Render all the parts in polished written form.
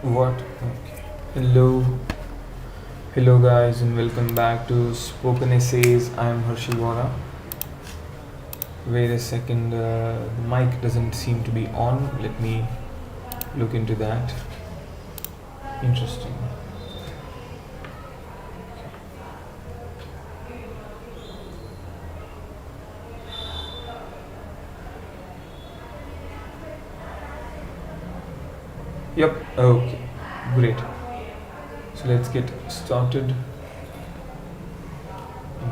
What? Okay. Hello guys, and welcome back to Spoken Essays. I am Harshil. Wait a second, the mic doesn't seem to be on. Let me look into that. Interesting. Yep, okay, great. So let's get started.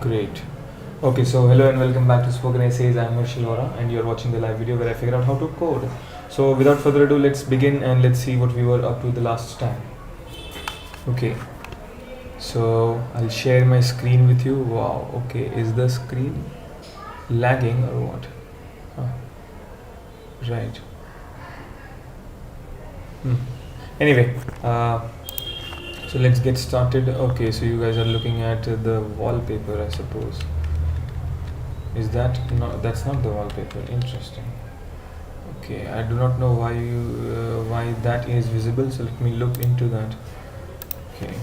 Great. Okay, so hello and welcome back to Spoken Essays. I'm Harshil and you're watching the live video where I figure out how to code. So without further ado, let's begin and let's see what we were up to the last time. Okay, so I'll share my screen with you. Wow, okay, is the screen lagging or what? Right. Anyway, so let's get started. Okay, so you guys are looking at the wallpaper, I suppose. Is that no? That's not the wallpaper. Interesting. Okay, I do not know why that is visible. So let me look into that. Okay.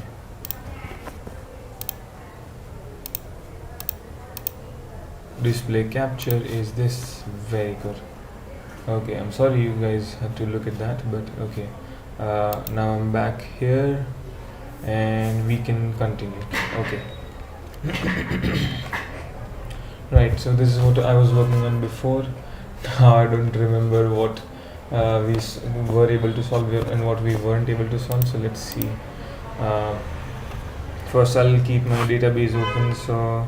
Display capture is this. Very good. Okay, I'm sorry you guys had to look at that, but okay. Now I'm back here and we can continue. Okay. Right, so this is what I was working on before. Now I don't remember what we were able to solve and what we weren't able to solve. So let's see. First I'll keep my database open. So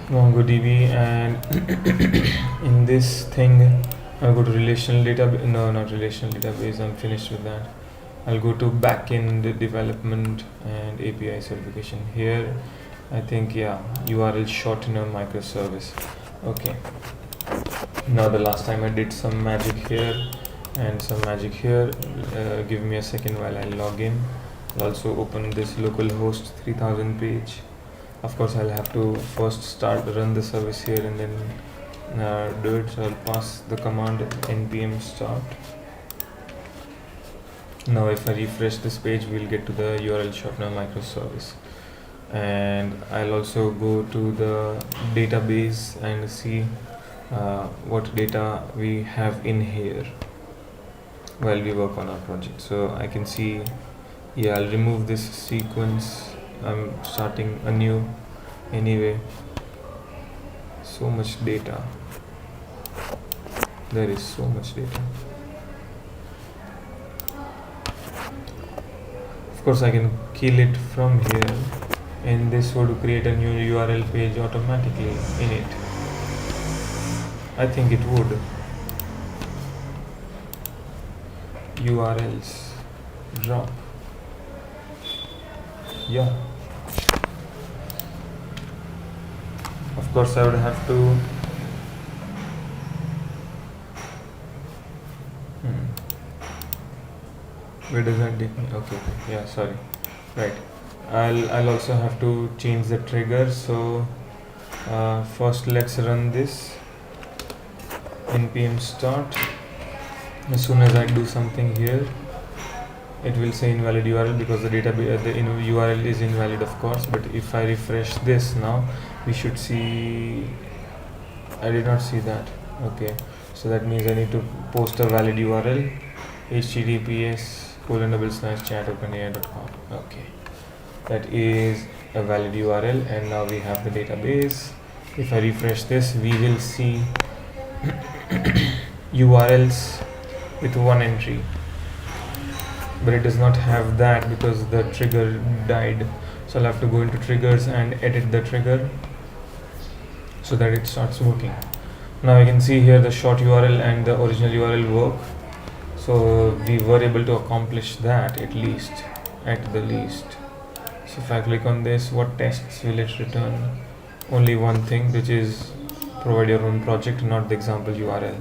MongoDB, and in this thing I'll go to relational database. No, not relational database, I'm finished with that. I'll go to backend development and API certification. Here I think, yeah, URL shortener microservice. Okay, now the last time I did some magic here and some magic here. Give me a second while I log in. I'll also open this localhost 3000 page. Of course I'll have to first run the service here and then do it. So I'll pass the command npm start. Now if I refresh this page, we'll get to the URL shortener microservice, and I'll also go to the database and see what data we have in here while we work on our project. So I can see, yeah, I'll remove this sequence. I'm starting anew anyway. So much data. There is so much data. Of course I can kill it from here, and this would create a new URL page automatically in it. I think it would. URLs drop. Yeah. Of course I would have to where does that take me? Okay, yeah, sorry. Right, I'll also have to change the trigger. So first let's run this npm start. As soon as I do something here, it will say invalid URL because the database, the URL is invalid, of course. But if I refresh this now, we should see. I did not see that. Okay, so that means I need to post a valid URL, https://chat.openai.com. Okay, that is a valid URL, and now we have the database. If I refresh this, we will see URLs with one entry, but it does not have that because the trigger died. So I'll have to go into triggers and edit the trigger so that it starts working. Now you can see here the short URL and the original URL work. So we were able to accomplish that at the least. So if I click on this, what tests will it return? Only one thing, which is provide your own project, not the example URL.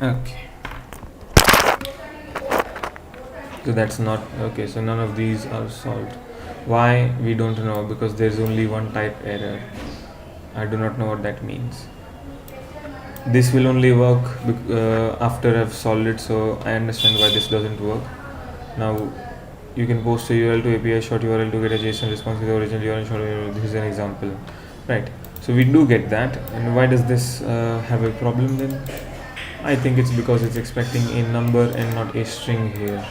Okay. So that's not okay. So none of these are solved. Why? We don't know, because there's only one type error. I do not know what that means. This will only work after I've solved it, so I understand why this doesn't work. Now you can post a URL to API short URL to get a JSON response with the original URL short URL. This is an example, right? So we do get that. And why does this have a problem then? I think it's because it's expecting a number and not a string here,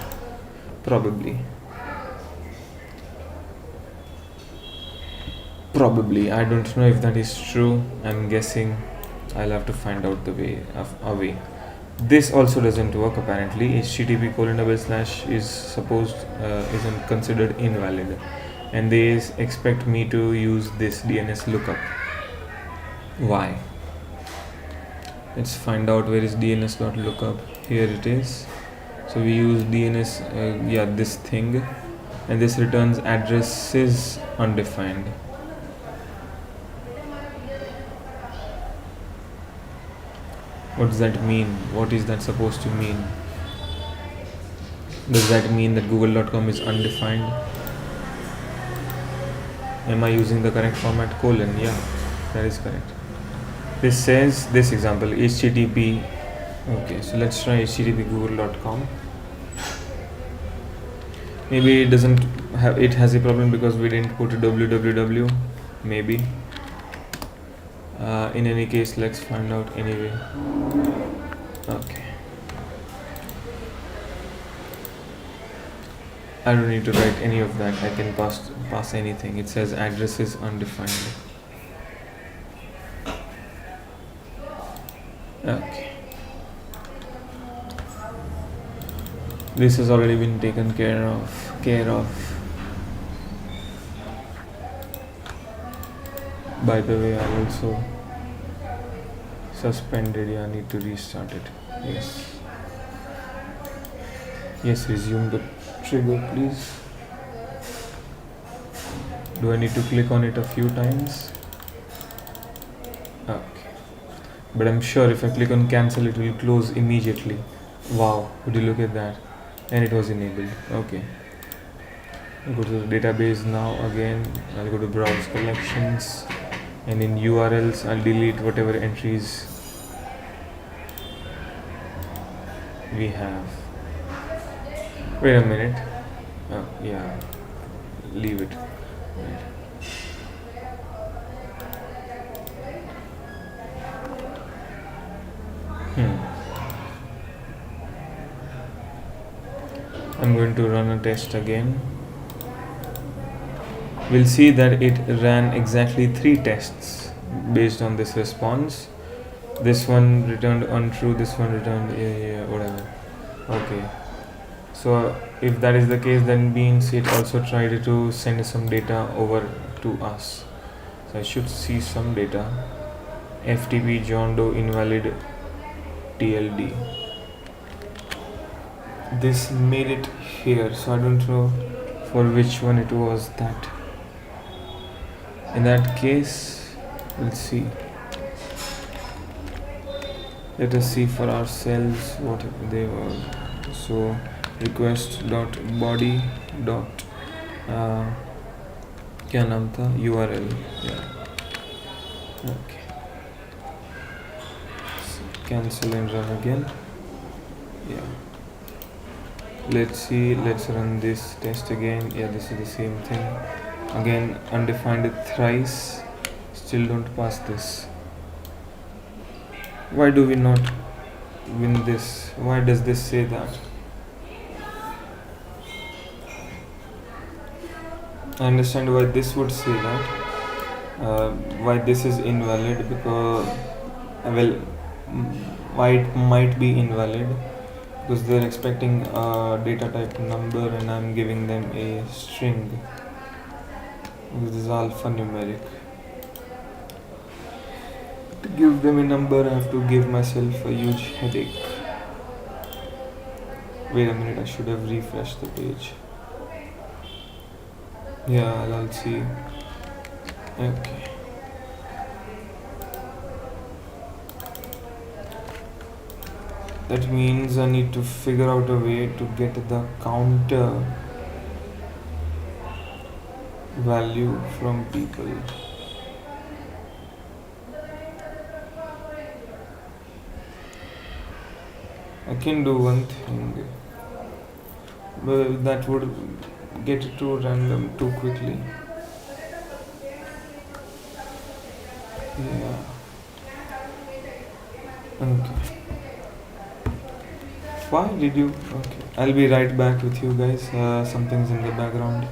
probably. I don't know if that is true. I'm guessing. I'll have to find out the way away. This also doesn't work apparently. http:// is supposed isn't considered invalid, and they expect me to use this DNS lookup. Why? Let's find out where is DNS.lookup. Here it is. So we use DNS, this thing, and this returns addresses undefined. What does that mean? What is that supposed to mean? Does that mean that google.com is undefined? Am I using the correct format? : Yeah, that is correct. This says this example http. Okay, so let's try http google.com. Maybe it doesn't have, it has a problem because we didn't put www. Maybe. In any case, let's find out anyway. Okay. I don't need to write any of that. I can pass anything. It says address is undefined. Okay. This has already been taken care of. By the way, I also suspended. I need to restart it. Yes, resume the trigger, please. Do I need to click on it a few times? Okay. But I'm sure if I click on cancel, it will close immediately. Wow, would you look at that? And it was enabled. Okay. I'll go to the database now again. I'll go to browse collections. And in URLs, I'll delete whatever entries we have. Wait a minute. Leave it. Right. I'm going to run a test again. We'll see that it ran exactly 3 tests based on this response. This one returned untrue, this one returned whatever. Okay. So if that is the case, then means it also tried to send some data over to us. So I should see some data. FTP John Doe invalid TLD. This made it here, so I don't know for which one it was that. In that case, we'll see. Let us see for ourselves what they were. So request.body. क्या नाम था? URL. Yeah. Okay. Cancel and run again. Yeah. Let's see. Let's run this test again. Yeah, this is the same thing. Again, undefined thrice. Still don't pass this. Why do we not win this? Why does this say that? I understand why this would say that. Why this is invalid, because why it might be invalid, because they're expecting a data type number and I'm giving them a string. This is alphanumeric. To give them a number, I have to give myself a huge headache. Wait a minute, I should have refreshed the page. Yeah, I'll see. Okay. That means I need to figure out a way to get the counter value from people. I can do one thing, but that would get it too random too quickly. Yeah. Okay. Why did you? Okay. I'll be right back with you guys. Something's in the background.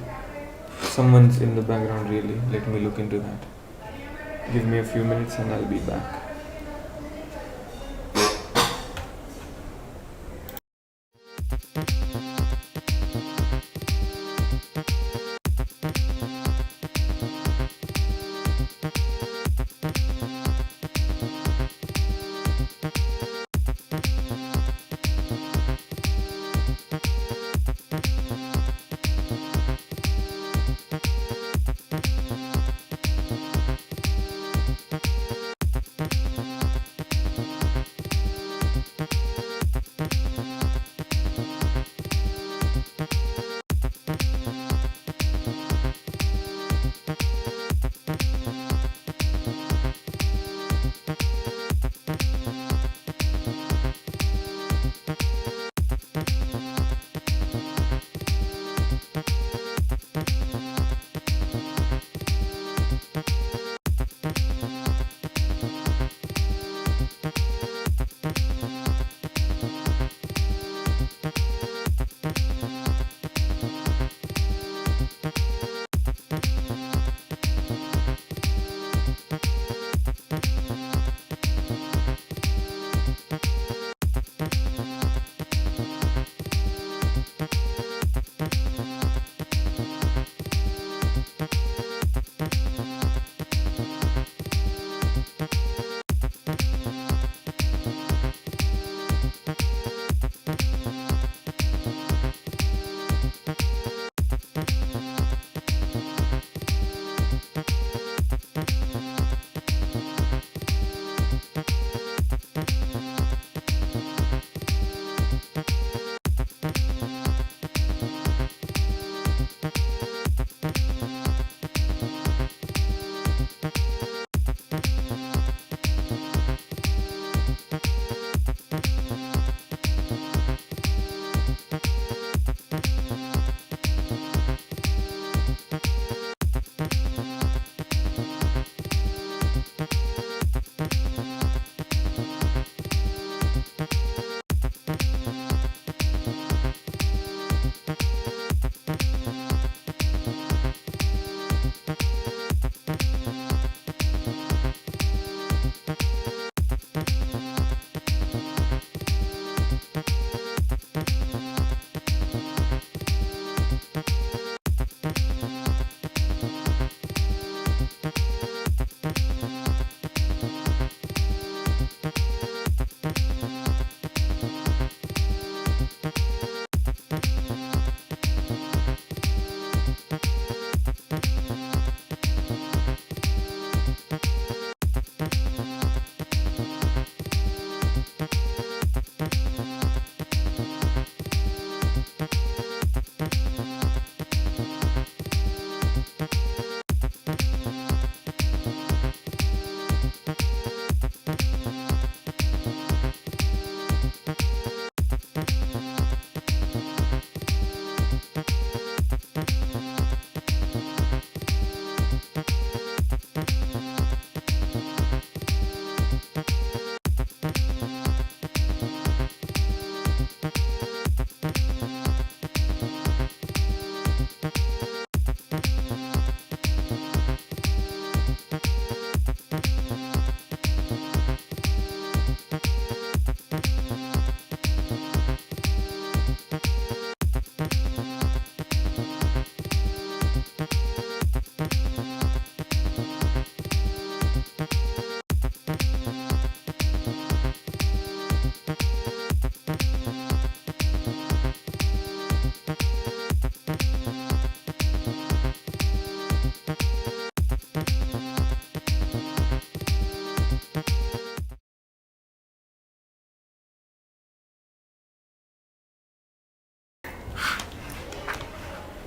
Someone's in the background, really. Let me look into that. Give me a few minutes and I'll be back.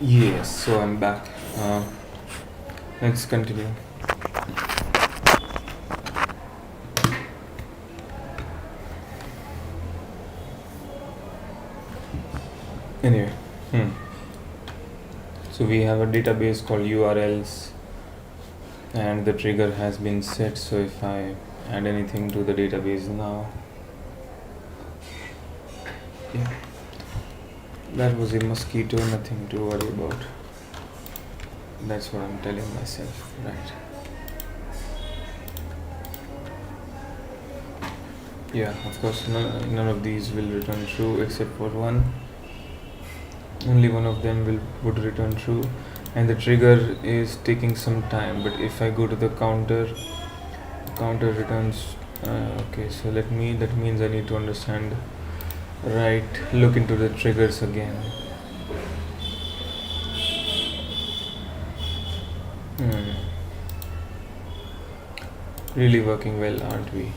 Yes, so I'm back. Let's continue. Anyway, so we have a database called URLs, and the trigger has been set. So if I add anything to the database now, yeah, that was a mosquito, nothing to worry about. That's what I'm telling myself, right? Yeah, of course, none of these will return true except for one. Only one of them would return true, and the trigger is taking some time. But if I go to the counter returns. Okay, so that means I need to understand. Right, look into the triggers again. Really working well, aren't we?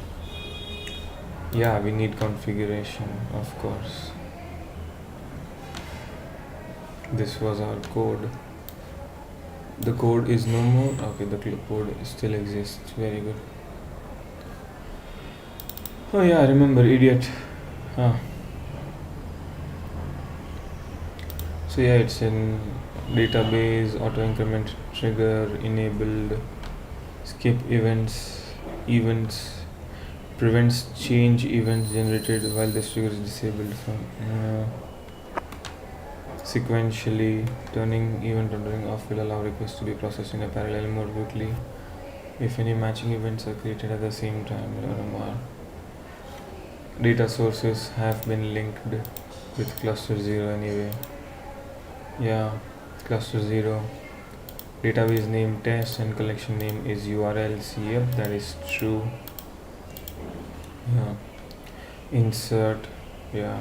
Yeah, we need configuration, of course. This was our code. The code is no more. Okay, the code still exists. Very good. Oh yeah, I remember, idiot. So yeah, it's in database, auto increment trigger enabled, skip events, prevents change events generated while this trigger is disabled from sequentially. Turning event rendering off will allow requests to be processed in a parallel more quickly if any matching events are created at the same time. Data sources have been linked with cluster 0 anyway. Yeah, cluster 0. Database name test and collection name is URLs. Yep, that is true. Yeah. Insert. Yeah.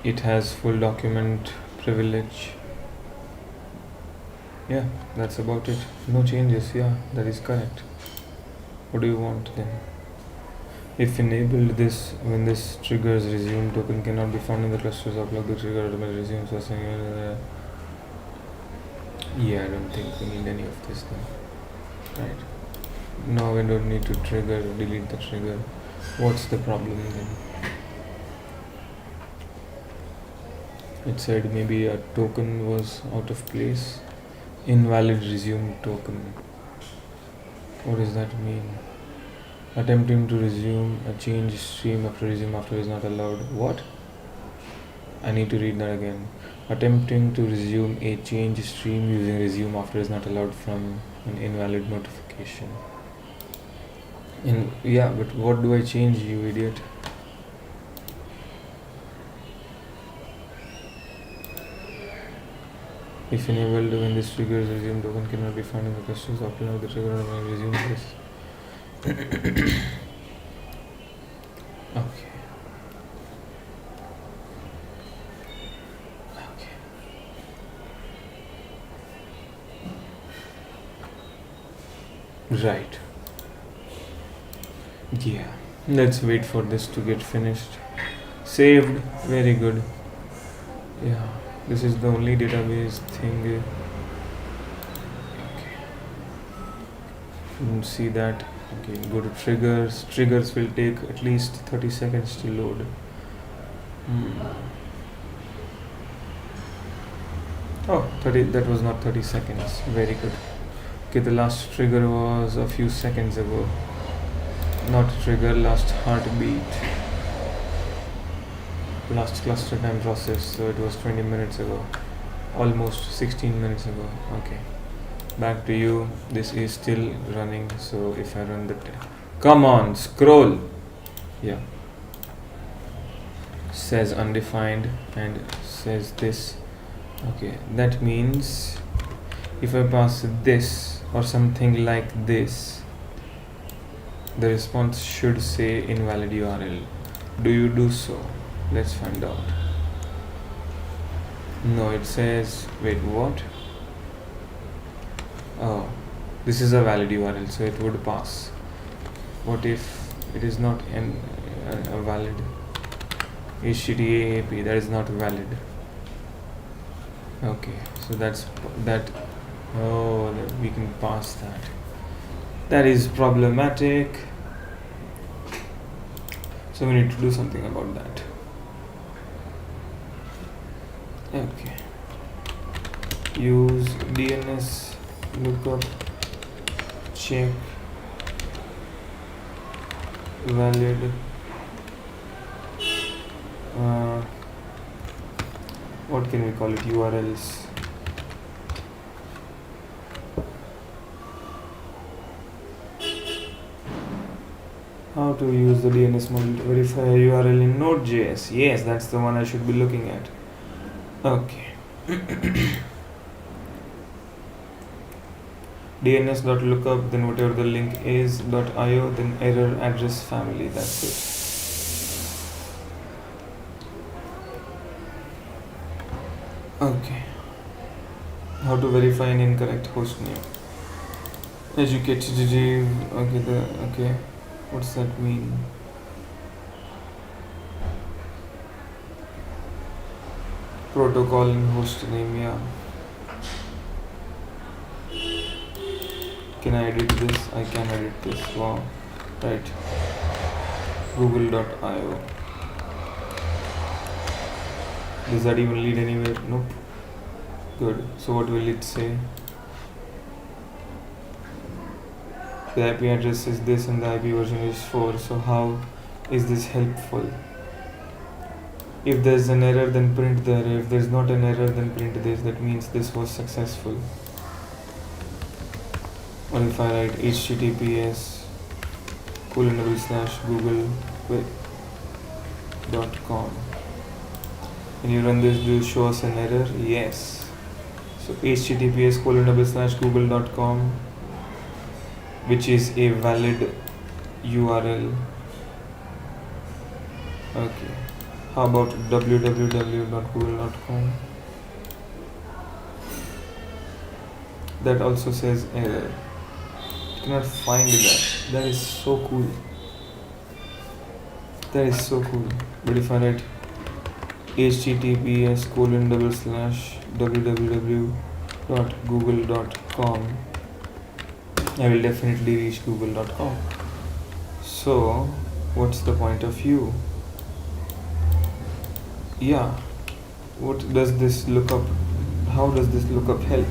It has full document privilege. Yeah, that's about it. No changes. Yeah, that is correct. What do you want then? If enabled, this when this triggers resume token cannot be found in the clusters. Upload the trigger automatically resumes. Yeah, I don't think we need any of this then. Right. No, we don't need to trigger, delete the trigger. What's the problem then? It said maybe a token was out of place. Invalid resume token. What does that mean? Attempting to resume a change stream after resume after is not allowed. What? I need to read that again. Attempting to resume a change stream using resume after is not allowed from an invalid notification. Yeah, but what do I change, you idiot? If enabled, when this triggers resume token cannot be found in the clusters, upload the trigger and resume this. Okay. Right. Yeah. Let's wait for this to get finished. Saved. Very good. Yeah. This is the only database thing. Okay. You can see that. Okay, go to triggers. Triggers will take at least 30 seconds to load. Oh, 30. That was not 30 seconds. Very good. Okay, the last trigger was a few seconds ago. Not trigger, last heartbeat. Last cluster time process, so it was 20 minutes ago. Almost 16 minutes ago. Okay. Back to you. This is still running, so if I run the come on, scroll. Yeah. Says undefined and says this. Okay, that means if I pass this or something like this, the response should say invalid URL. Do you do so? Let's find out. No, it says, wait, what? Oh, this is a valid URL, so it would pass. What if it is not a valid HTTP AAP? That is not valid. Okay, so that's that. Oh, we can pass that. That is problematic. So we need to do something about that. Okay. Use DNS lookup check valid what can we call it, URLs. How to use the DNS model to verify a URL in Node.js. Yes, that's the one I should be looking at. Okay. DNS.lookup, then whatever the link is, .io, then error address family. That's it. Okay. How to verify an incorrect host name. Educative. Okay. What's that mean? Protocol and host name. Yeah. Can I edit this? I can edit this. Wow. Right. Google.io. Does that even lead anywhere? Nope. Good. So what will it say? The IP address is this and the IP version is 4. So how is this helpful? If there's an error, then print the error. If there's not an error, then print this. That means this was successful. Or if I write https://google.com, and you run this, do you show us an error? Yes. So https://google.com, which is a valid URL. Okay. How about www.google.com? That also says error. Cannot find that. That is so cool. That is so cool. But if I write https://www.google.com, I will definitely reach google.com. So what's the point of view? Yeah. What does this lookup? How does this lookup help?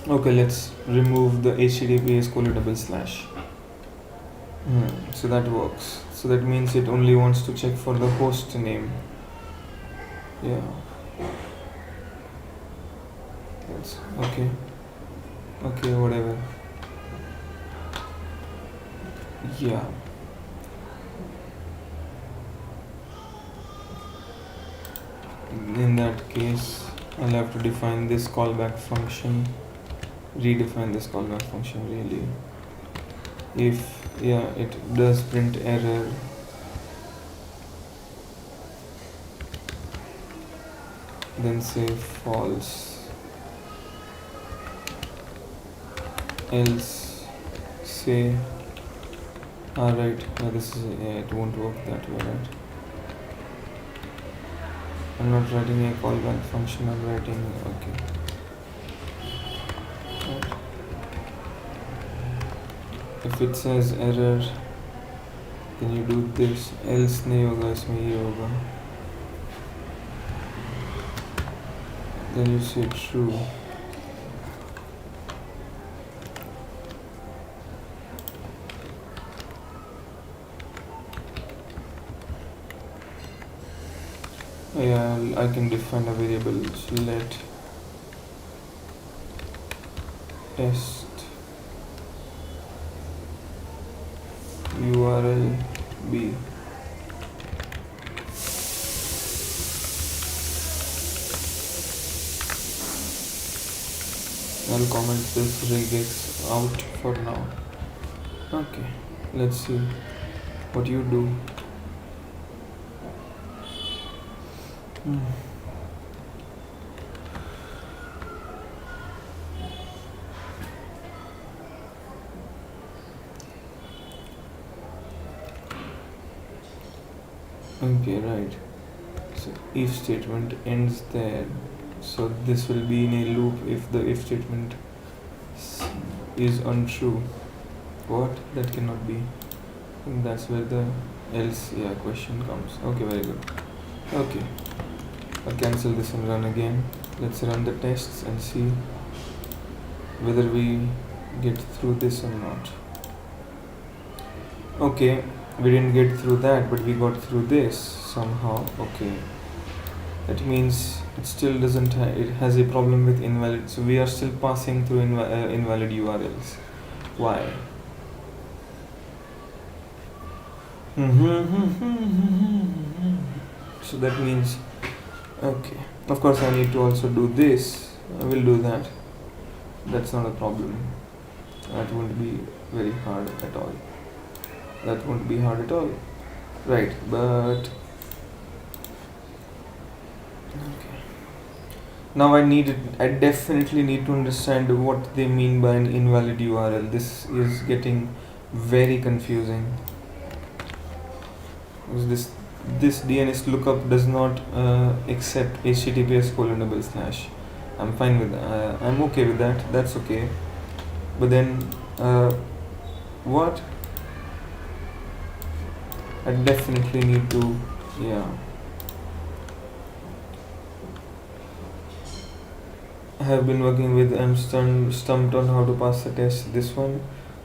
Okay, let's remove the https://. So that works. So that means it only wants to check for the host name. Yeah. That's okay. Okay, whatever. Yeah. In that case, I'll have to define this callback function. Redefine this callback function really. If it does print error, then say false, else say alright. This is it won't work that way, right? I'm not writing a callback function, I'm writing okay. If it says error, then you do this, else nahi hoga, isme ye hoga. Then you say true. Yeah, I can define a variable. So let test URL be I'll comment this regex out for now. Okay, let's see what you do. Okay, right. So if statement ends there. So this will be in a loop if the if statement is untrue. What? That cannot be. And that's where the else question comes. Okay, very good. Okay, I'll cancel this and run again. Let's run the tests and see whether we get through this or not. Okay, we didn't get through that, but we got through this somehow. Okay, that means it still doesn't it has a problem with invalid, so we are still passing through invalid URLs. Why? So that means, okay, of course I need to also do this. I will do that. That's not a problem. That won't be very hard at all. That won't be hard at all. Right, but okay. Now I definitely need to understand what they mean by an invalid URL. This is getting very confusing. This DNS lookup does not accept https:// I'm fine with that. I'm okay with that. That's okay. But then, what? I definitely need to, I have been working with, I'm stumped on how to pass the test. This one,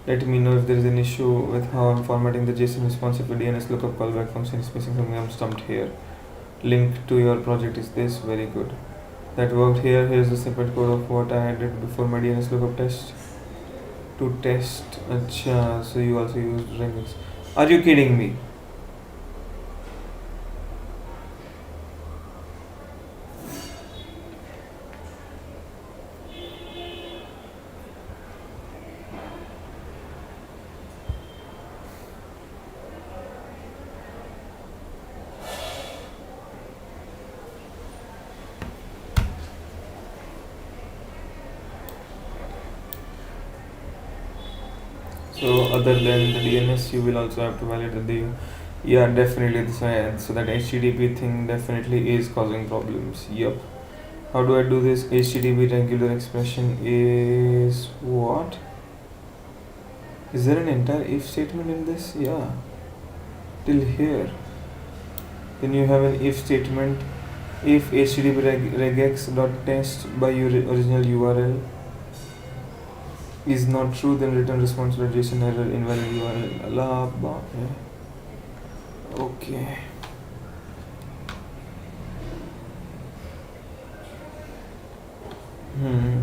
let me know if there is an issue with how I'm formatting the JSON response if the DNS lookup callback function is missing something. I'm stumped here. Link to your project is this. Very good. That worked here. Here's the snippet code of what I did before my DNS lookup test. To test, acha, so you also used remix. Are you kidding me? So other than the DNS, you will also have to validate the definitely this one. So that HTTP thing definitely is causing problems. Yep. How do I do this? HTTP regular expression is what? Is there an entire if statement in this? Yeah. Till here. Then you have an if statement. If HTTP regex.test by your original URL is not true, then return response to JSON error invalid URL. Allah, okay.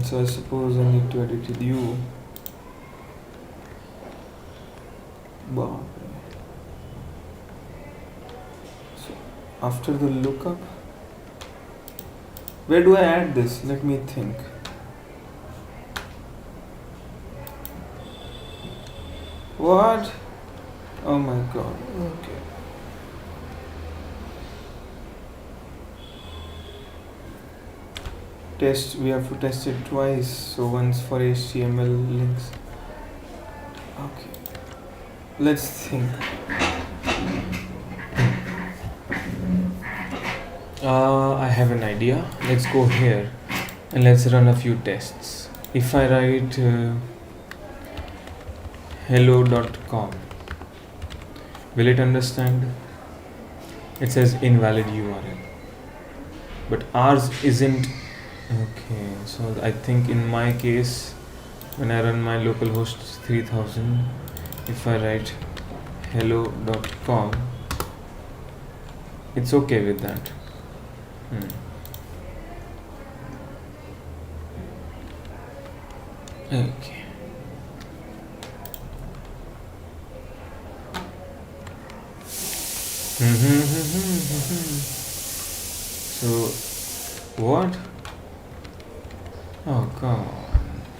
So I suppose I need to edit it. You. So after the lookup, where do I add this? Let me think. What? Oh my god. Okay. Test, we have to test it twice. So once for HTML links. Okay. Let's think. I have an idea. Let's go here and let's run a few tests. If I write hello.com, will it understand? It says invalid URL, but ours isn't. Okay, so I think in my case, when I run my localhost 3000, if I write hello.com, it's okay with that. Okay. So what? Oh god.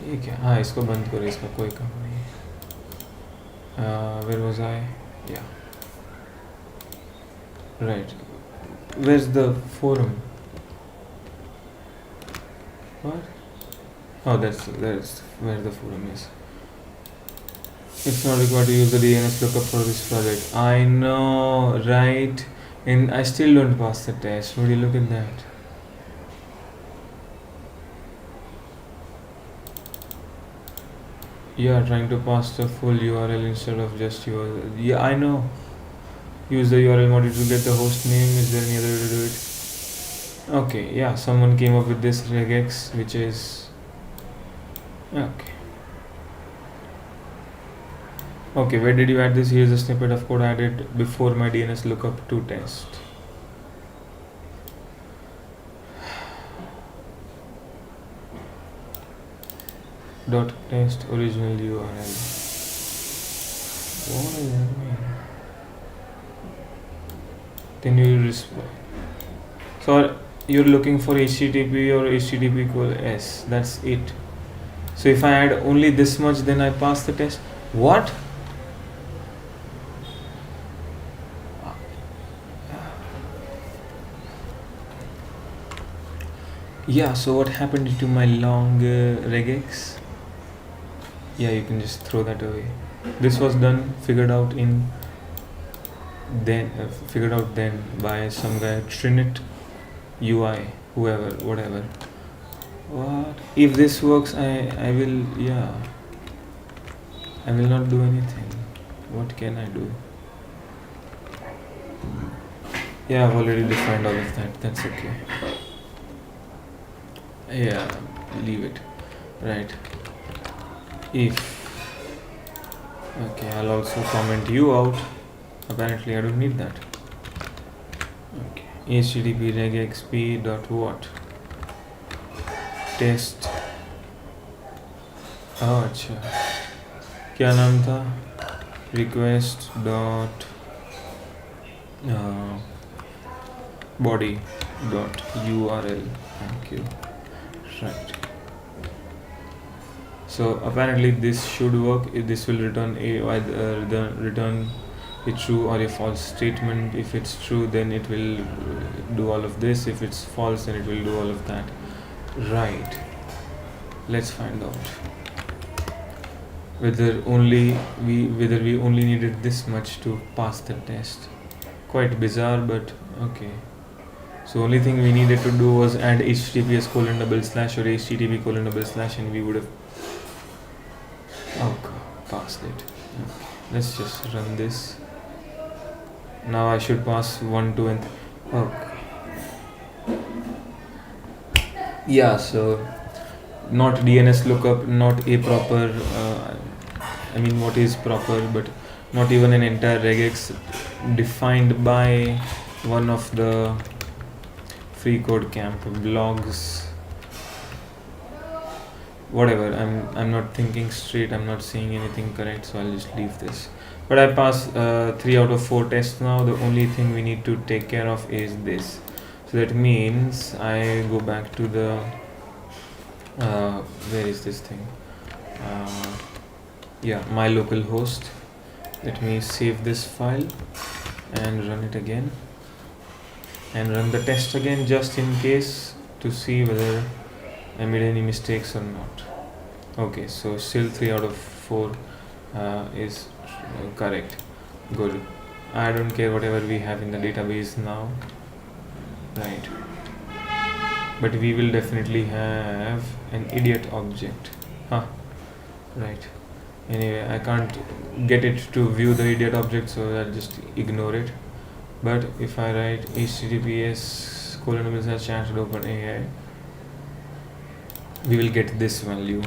ये क्या? हाँ, इसको बंद करो, इसका कोई काम नहीं. Where was I? Yeah. Right. Where's the forum? What? Oh, that's where the forum is. It's not required to use the DNS lookup for this project. I know, right? And I still don't pass the test. Would you look at that? Yeah, trying to pass the full URL instead of just URL. Yeah, I know. Use the URL module to get the host name. Is there any other way to do it? Okay, yeah, someone came up with this regex, which is okay. Okay, where did you add this? Here's a snippet of code added before my DNS lookup to test. Dot test original URL. What does that mean? Can you respond? So you're looking for HTTP or HTTP:/s. That's it. So if I add only this much, then I pass the test. What? Yeah, so what happened to my long regex? Yeah, you can just throw that away. This was done, figured out then by some guy, Trinit UI, whoever, whatever. What? If this works, I will, yeah. I will not do anything. What can I do? Yeah, I've already defined all of that. That's okay. Yeah, leave it. Right. If. Okay, I'll also comment you out. Apparently, I don't need that. Okay. HTTP regexp dot what? Test. Oh, अच्छा. क्या नाम था? Request dot body dot URL. Thank you. Right. So apparently this should work. This will return return a true or a false statement. If it's true, then it will do all of this. If it's false, then it will do all of that. Right. Let's find out whether we only needed this much to pass the test. Quite bizarre, but okay. So only thing we needed to do was add https:// or http:// and we would have passed it. Okay. Let's just run this. Now I should pass 1, 2 and okay. Yeah, so not DNS lookup, not a proper what is proper, but not even an entire regex defined by one of the freeCodeCamp blogs. Whatever, I'm not thinking straight, I'm not seeing anything correct, so I'll just leave this. But I passed 3 out of 4 tests now. The only thing we need to take care of is this. So that means I go back to the where is this thing? Yeah, my local host. Let me save this file and run it again and run the test again, just in case, to see whether I made any mistakes or not. Okay, so still 3 out of 4 is correct. Good. I don't care whatever we have in the database now. Right. But we will definitely have an idiot object. Right. Anyway, I can't get it to view the idiot object, so I'll just ignore it. But if I write https://chat.openai, we will get this value,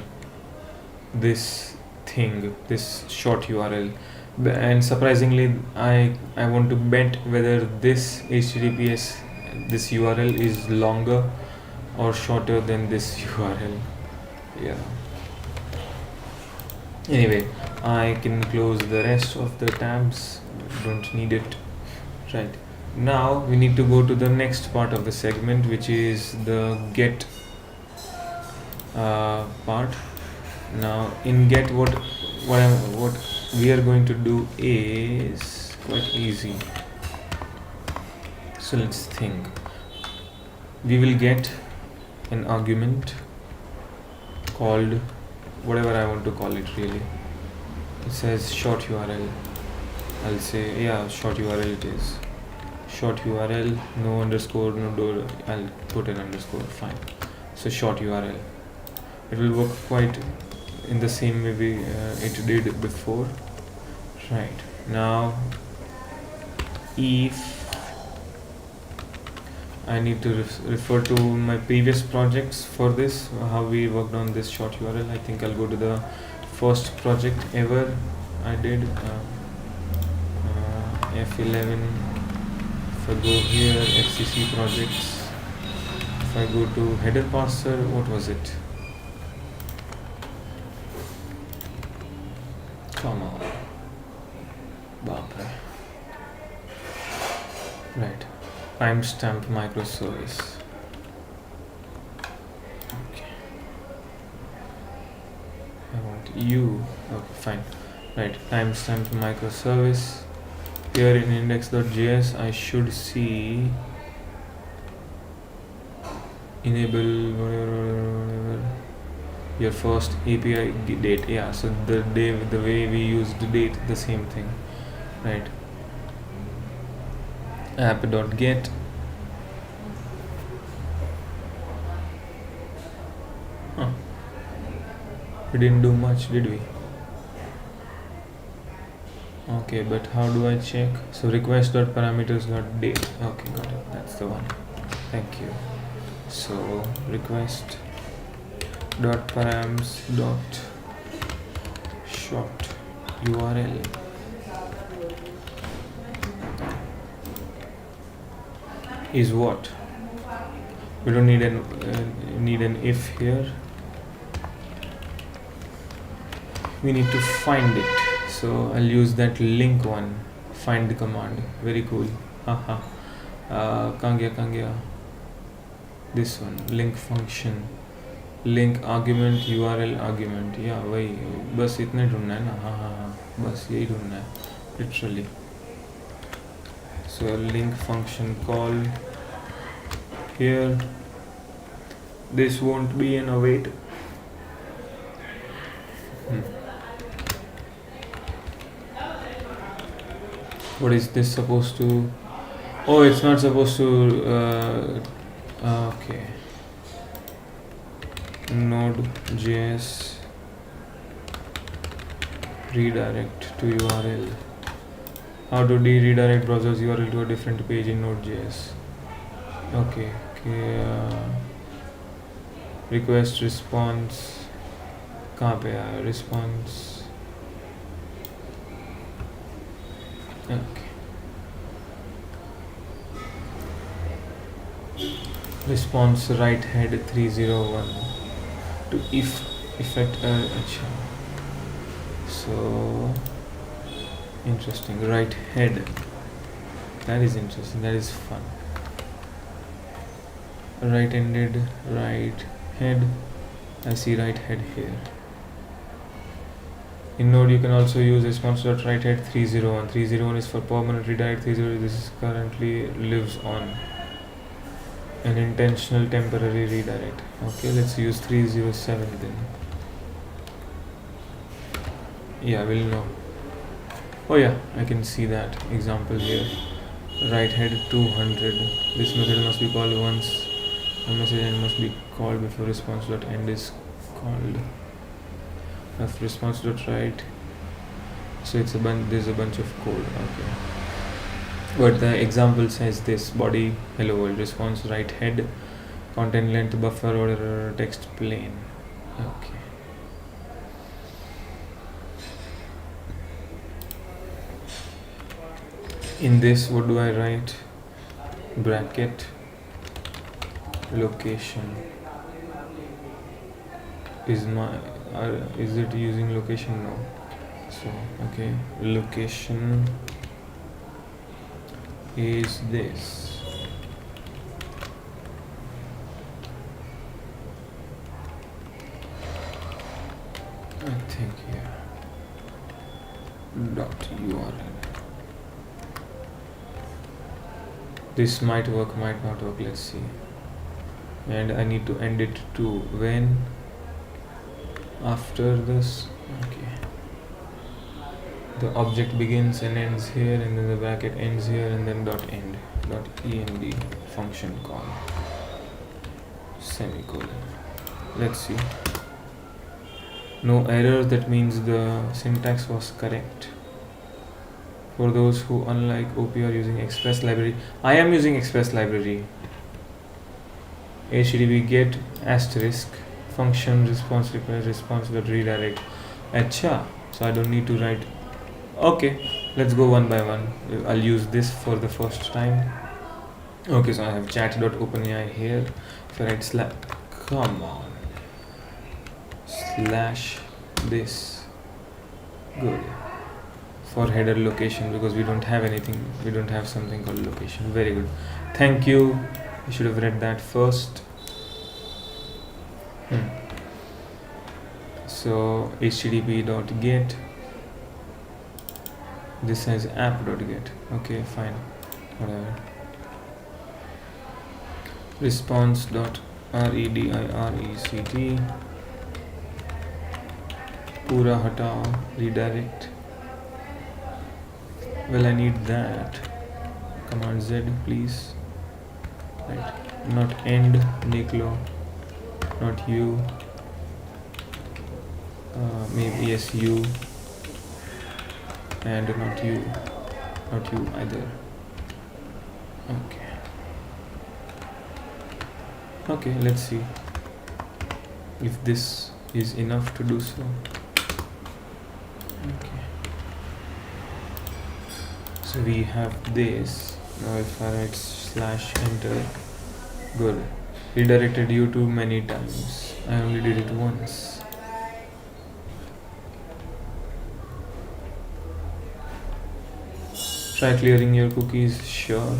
this thing, this short URL. And surprisingly, I want to bet whether this https, this URL is longer or shorter than this URL. Yeah. Anyway, I can close the rest of the tabs, don't need it. Right. Now we need to go to the next part of the segment, which is the get part. Now in get, what we are going to do is quite easy. So let's think. We will get an argument called whatever I want to call it, really. It says short URL. I'll say, yeah, short URL it is. Short URL, no underscore, no door. I'll put an underscore, fine. So short URL. It will work quite in the same way it did before. Right, now if I need to refer to my previous projects for this, how we worked on this short URL. I think I'll go to the first project ever I did, F11. If I go here, FCC projects, if I go to header parser, what was it? Come on, Bapre. Right, timestamp microservice. Okay, I want you. Okay, fine. Right, timestamp microservice. Here in index.js, I should see enable whatever your first API date. Yeah, so the way we used date, the same thing, right? App.get. We didn't do much, did we? Okay, but how do I check? So request.parameters.date. Okay, got it. That's the one. Thank you. So request dot params dot short URL. Is what? We don't need an if here. We need to find it. So I'll use that link one. Find the command. Very cool. Haha. Kangya. This one. Link function. Link argument URL argument. Yeah, वही बस इतने ढूंढना है ना. हाँ बस यही ढूंढना है. Literally. So link function call here. This won't be an await. What is this supposed to? Oh, it's not supposed to. Okay. Node.js redirect to URL. How to redirect browser's URL to a different page in Node.js. Okay. Request response. कहाँ पे है response? Okay. Response right head 301 to if effect. अच्छा. So interesting. Right head. That is interesting. That is fun. Right-ended right head. I see right head here. In Node, you can also use response.writehead 301. 301 is for permanent redirect. 301 this is currently lives on. An intentional temporary redirect. Okay, let's use 307 then. Yeah, we'll know. Oh yeah, I can see that example here. Right head 200. This method must be called once. A message end must be called before response.end is called. Of response.write. So it's there's a bunch of code. Okay. But the example says this: body hello world, response right head, content length buffer or text plain. Okay. In this, what do I write? Bracket location. Is it using location? No. So okay, location is this. I think here dot URL. This might work, might not work. Let's see. And I need to end it to when. After this, okay. The object begins and ends here, and then the bracket ends here, and then dot end, dot end function call, semicolon. Let's see. No error, that means the syntax was correct. For those who, unlike OP, are using Express library, I am using Express library. HTTP get asterisk function response requires response dot redirect. Acha, so I don't need to write. Okay, let's go one by one. I'll use this for the first time. Okay, so I have chat.openai here. If I write slash, come on, slash this, good, for header location, because we don't have anything, we don't have something called location. Very good, thank you. You should have read that first. So http.get, this says app.get. Okay, fine, whatever. Response.redirect, pura hatao, redirect. Well, I need that. Command Z, please. Right, not end, Niklo, not you. Maybe yes, you, and not you either. Okay, let's see if this is enough to do so. Okay, so we have this. Now if I write slash enter, good, redirected you to many times. I only did it once. Try clearing your cookies, sure.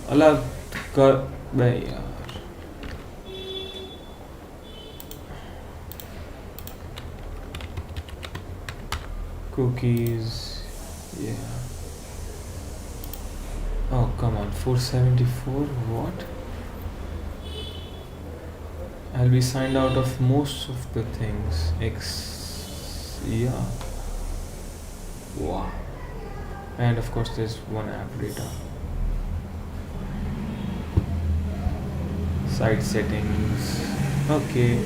अलग कर बे यार. Cookies, yeah. Oh come on, 474. What? I'll be signed out of most of the things. Yeah. Wow. And of course there's one app data. Site settings. Okay.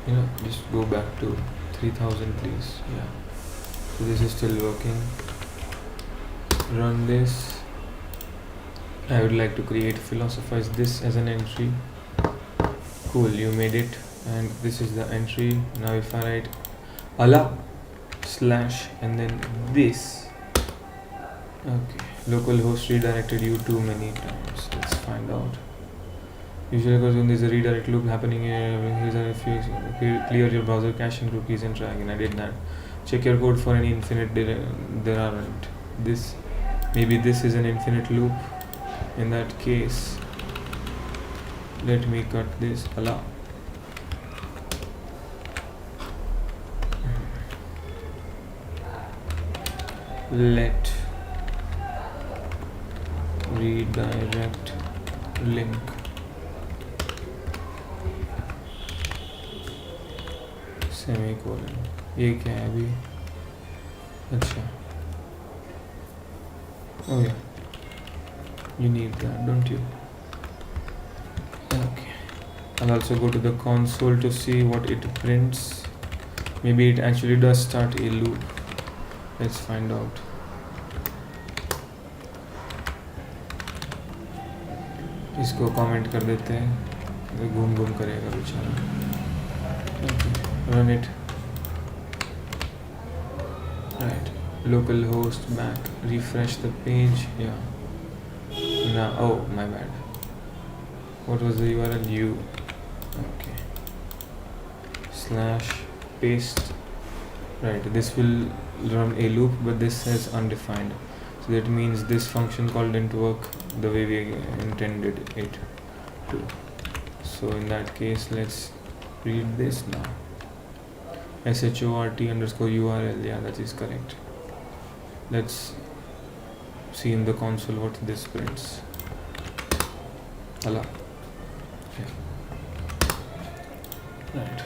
I know. Just go back to 3000 please. Yeah. So this is still working. Run this. I would like to philosophize this as an entry. Cool, you made it, and this is the entry. Now if I write Allah slash and then this, okay, localhost redirected you too many times. Let's find out. Usually because when there's a redirect loop happening here, if you clear your browser cache and cookies and try again. I did that. Check your code for any infinite. There aren't. This, maybe this is an infinite loop. In that case, let me cut this. Allah. Let redirect link. Semicolon. ये क्या है अभी? अच्छा. Oh yeah. You need that, don't you? Okay. I'll also go to the console to see what it prints. Maybe it actually does start a loop. Let's find out. इसको comment कर देते हैं. घूम घूम करेगा बेचारा. Okay. Run it. Right. Localhost back. Refresh the page. Yeah. Now, oh my bad. What was the URL? U. Okay. Slash paste. Right. This will run a loop, but this says undefined. So that means this function call didn't work the way we intended it to. So in that case, let's read this now. short_URL. Yeah, that is correct. Let's see in the console what this prints. Allah. Yeah. Right.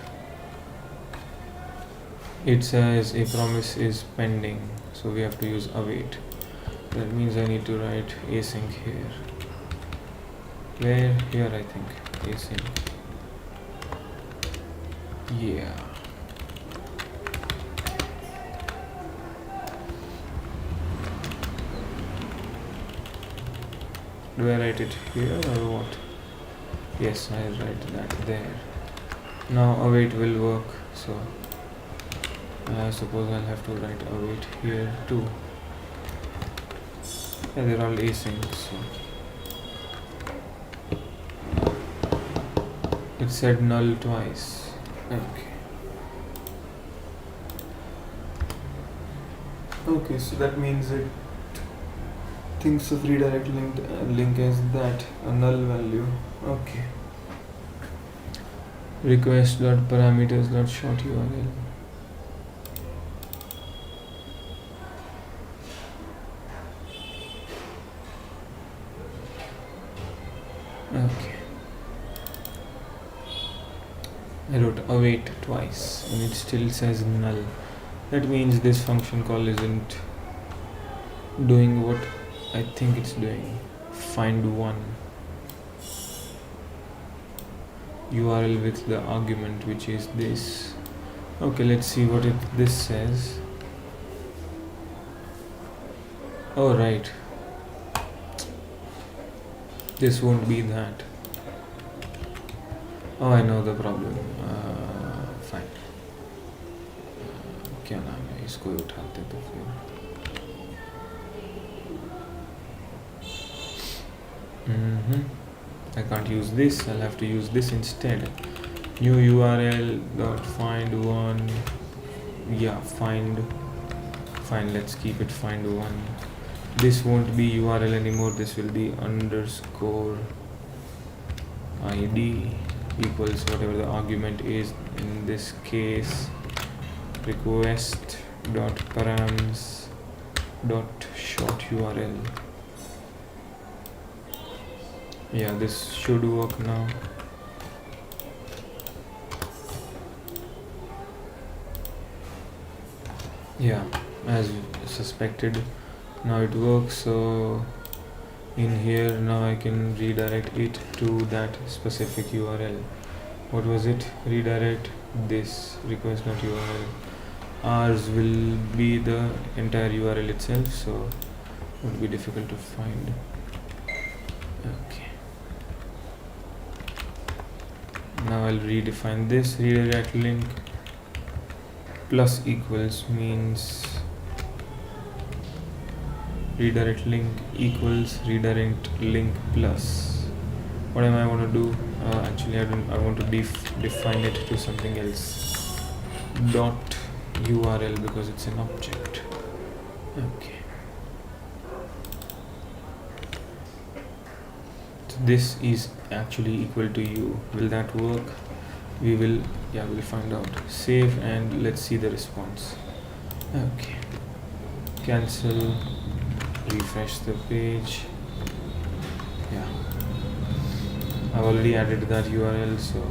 It says a promise is pending, so we have to use await. That means I need to write async here. Where? Here, I think. Async. Yeah. Do I write it here or what? Yes, I write that there. Now await will work, so I suppose I'll have to write await here too. Yeah, they're all async, so it said null twice. Okay. Okay, so that means it thinks of redirect link as that, a null value. Okay. Request.parameters.short URL. Okay. I wrote await twice and it still says null. That means this function call isn't doing what I think it's doing. Find one URL with the argument, which is this. Okay, let's see what this says. Oh, right. This won't be that. Oh, I know the problem. Fine. क्या नाम है, इसको उठाते तो फिर I can't use this, I'll have to use this instead. New URL dot find one. Yeah, find. Fine, let's keep it find one. This won't be URL anymore, this will be underscore ID equals whatever the argument is. In this case, request dot params dot short URL. Yeah, this should work now. Yeah, as suspected, now it works. So in here now I can redirect it to that specific URL. What was it? Redirect this request.url. Ours will be the entire URL itself, so it would be difficult to find. Okay. Now I'll redefine this. Redirect link plus equals means redirect link equals redirect link plus. What am I want to do? Actually, I want to define it to something else. Dot URL, because it's an object. Okay. So this is actually equal to u. Will that work? We'll find out. Save and let's see the response. Okay. Cancel. Refresh the page. Yeah. I've already added that URL, so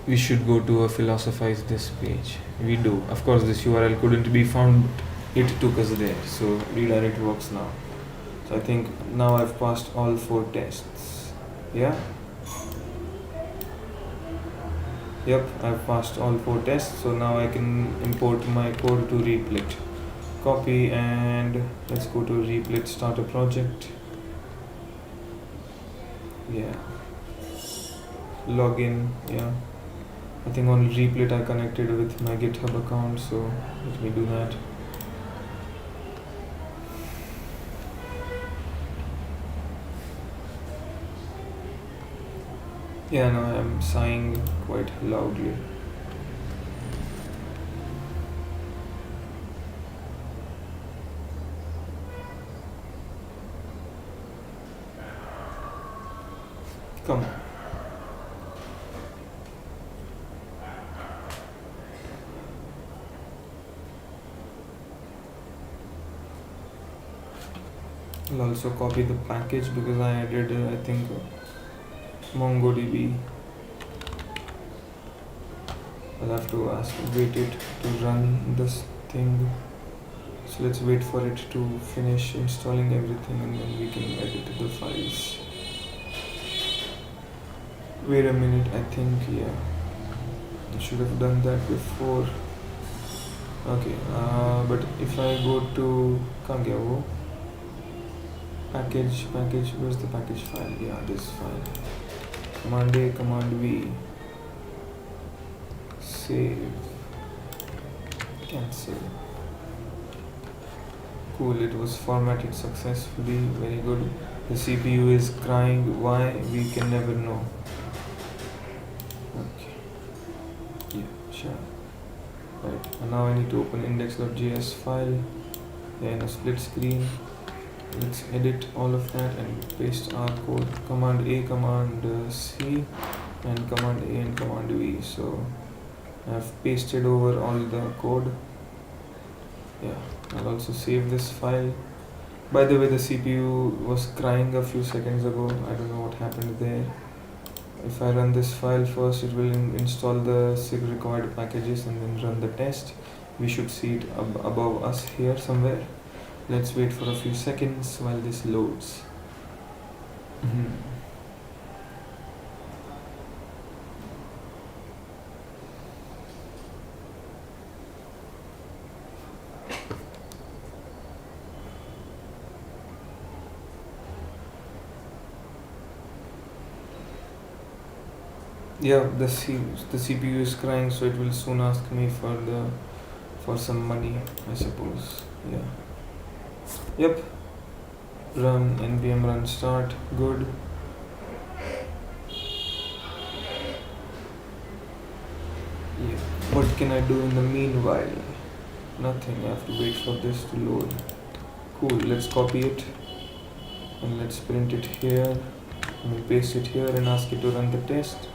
we should go to a philosophize this page. We do. Of course, this URL couldn't be found. It took us there. So redirect works now. So I think now I've passed all 4 tests. Yeah? Yep, I've passed all 4 tests. So now I can import my code to Replit. Copy and let's go to Replit, start a project. Yeah. Login. Yeah. I think on Replit I connected with my GitHub account, so let me do that. Yeah, now I'm sighing quite loudly. Come on. I'll also copy the package because I added, I think, MongoDB. I'll I'll have to wait it to run this thing. So let's wait for it to finish installing everything and then we can edit the files. Wait a minute, I think, yeah, I should have done that before. Okay, but if I go to Kangyawo, package, where's the package file? Yeah, this file. Command A, Command V, save, cancel. Cool, it was formatted successfully, very good. The CPU is crying, why? We can never know. Okay, yeah, sure. Right, and now I need to open index.js file, yeah, in a split screen. Let's edit all of that and paste our code. Command A, Command C, and Command A and Command V. So I've pasted over all the code. Yeah, I'll also save this file. By the way, the CPU was crying a few seconds ago. I don't know what happened there. If I run this file first, it will install the SIG required packages and then run the test. We should see it above us here somewhere. Let's wait for a few seconds while this loads. Yeah, the CPU is crying, so it will soon ask me for some money, I suppose. Yeah. Yep. Run npm run start. Good. Yeah. What can I do in the meanwhile? Nothing. I have to wait for this to load. Cool. Let's copy it and let's print it here. We'll paste it here and ask it to run the test.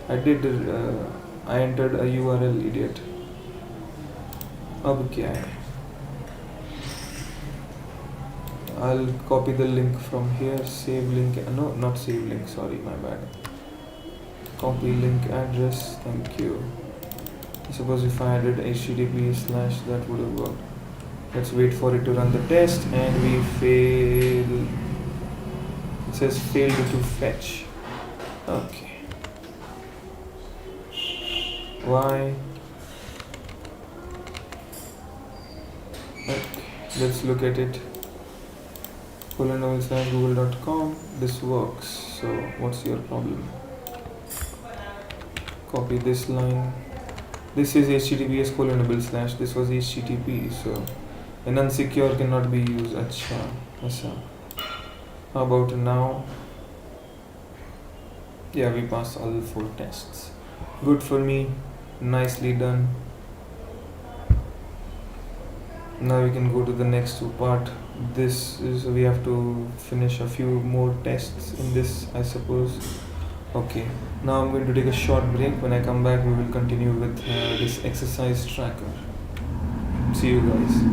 I entered a URL, idiot. Okay. I'll copy the link from here, save link, no, not save link, sorry, my bad. Copy link address, thank you. I suppose if I added http / that would have worked. Let's wait for it to run the test and we fail. It says failed to fetch. Okay. Why? Okay, let's look at it. google.com. This works. So what's your problem? Copy this line. This is https:/. This was HTTP. So an unsecure cannot be used. Acha. How about now? Yeah, we passed all 4 tests. Good for me. Nicely done. Now we can go to the next part. This is, we have to finish a few more tests in this, I suppose. Okay, now I'm going to take a short break. When I come back, we will continue with this exercise tracker. See you guys.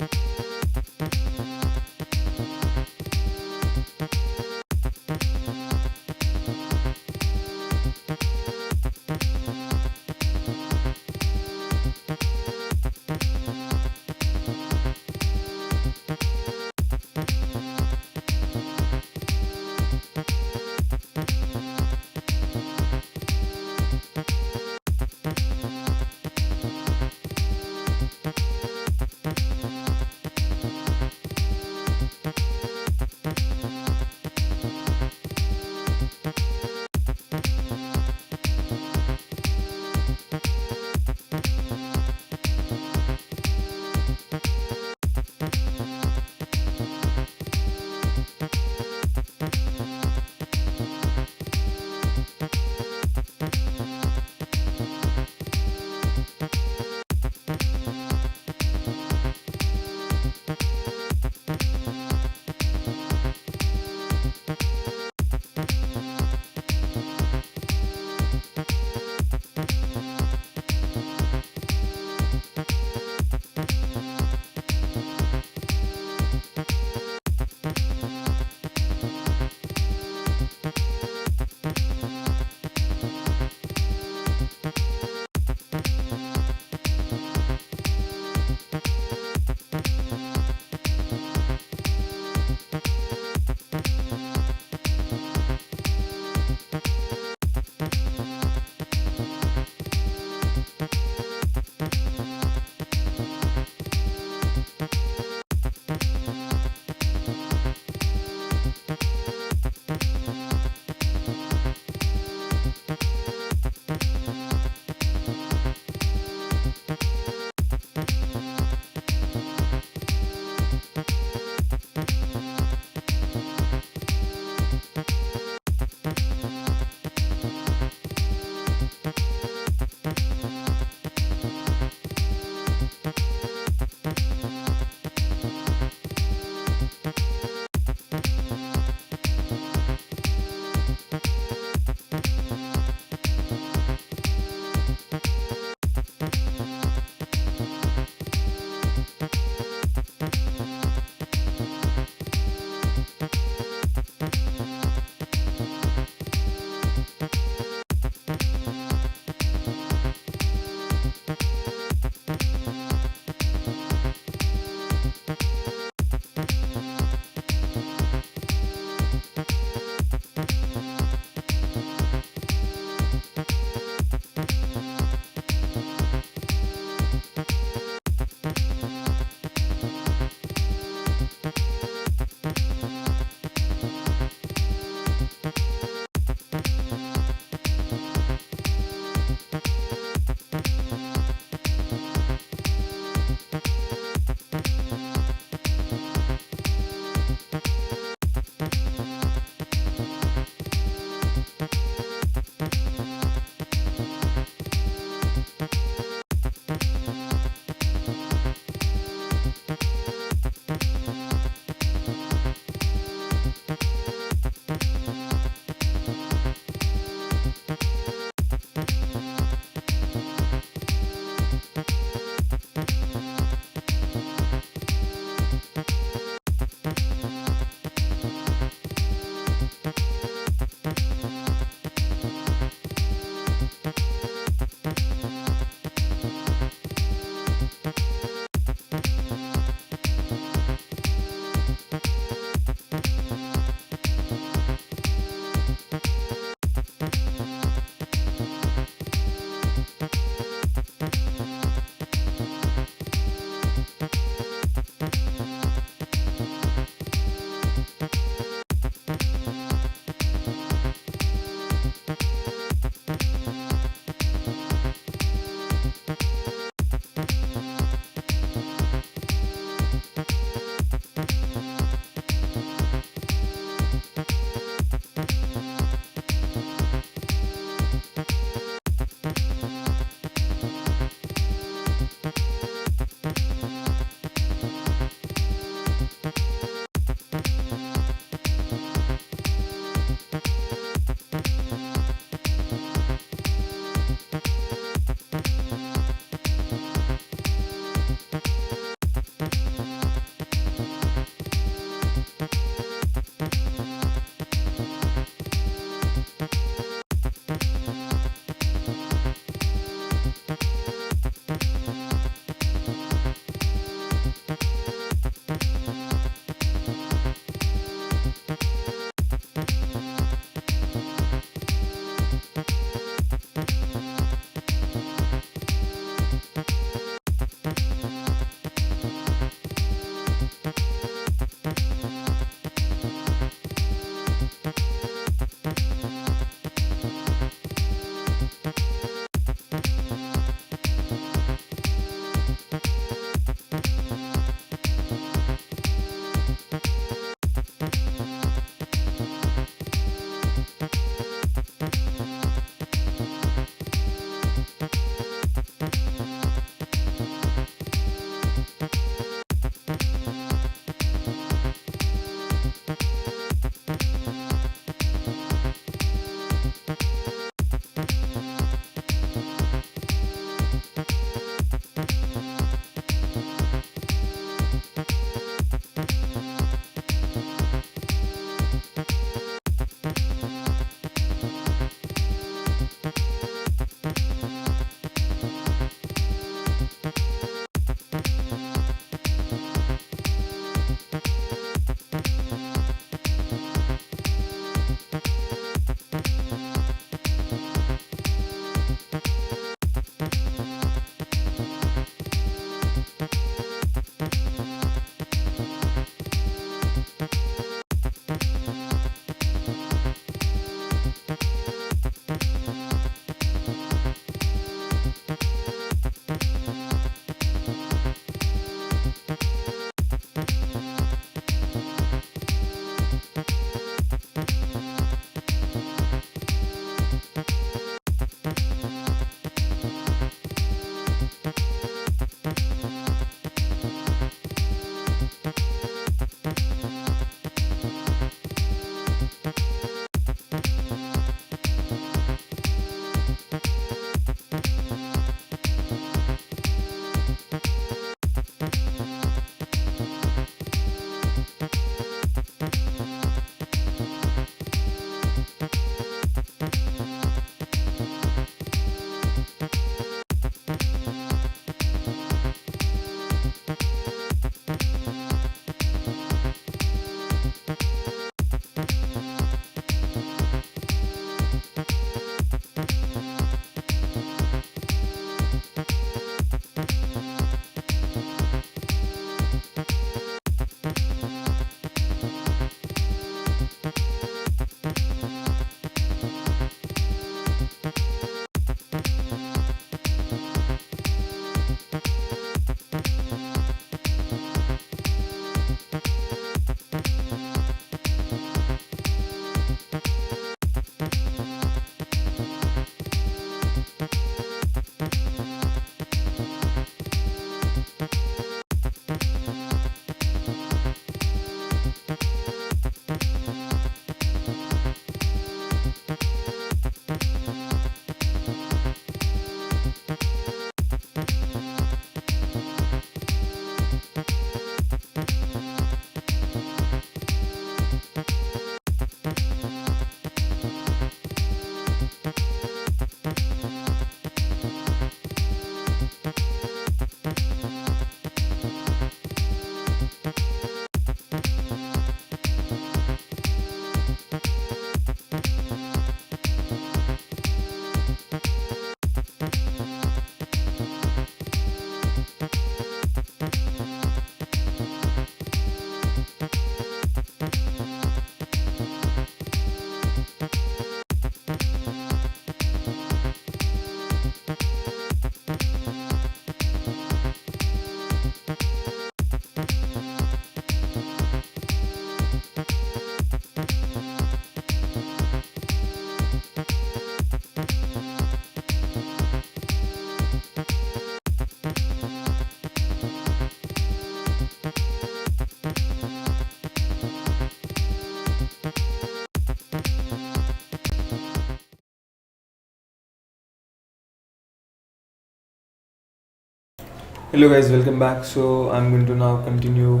Hello guys, welcome back. So I'm going to now continue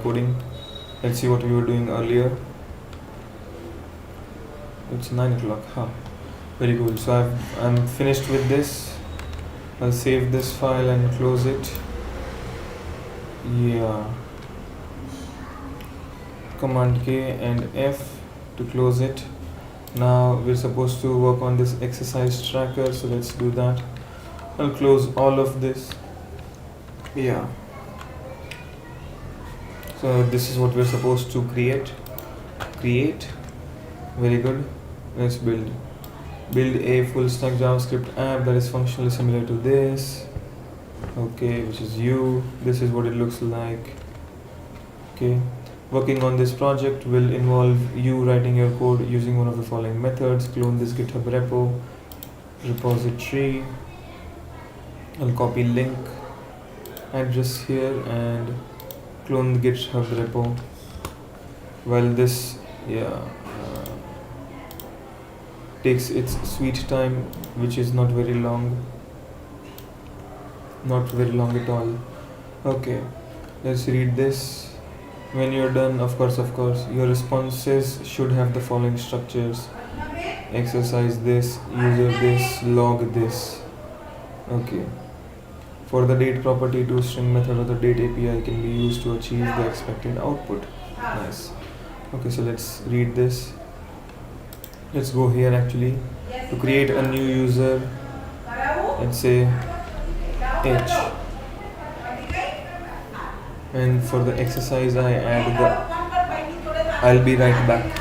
coding. Let's see what we were doing earlier. It's 9 o'clock. Huh. Very cool. So I'm finished with this. I'll save this file and close it. Yeah. Command K and F to close it. Now we're supposed to work on this exercise tracker. So let's do that. I'll close all of this. Yeah. So this is what we're supposed to create. Very good. Let's build a full stack JavaScript app that is functionally similar to this. Okay, which is you. This is what it looks like. Okay. Working on this project will involve you writing your code using one of the following methods. Clone this GitHub repository. I'll copy link address here and clone the GitHub repo. While this takes its sweet time, which is not very long at all. Okay, let's read this. When you're done, of course, your responses should have the following structures: exercise this, user this, log this. Okay. For the date property, toString method of the date API can be used to achieve the expected output. Nice. Okay, so let's read this. Let's go here actually. To create a new user, let's say H. And for the exercise, I add the. I'll be right back.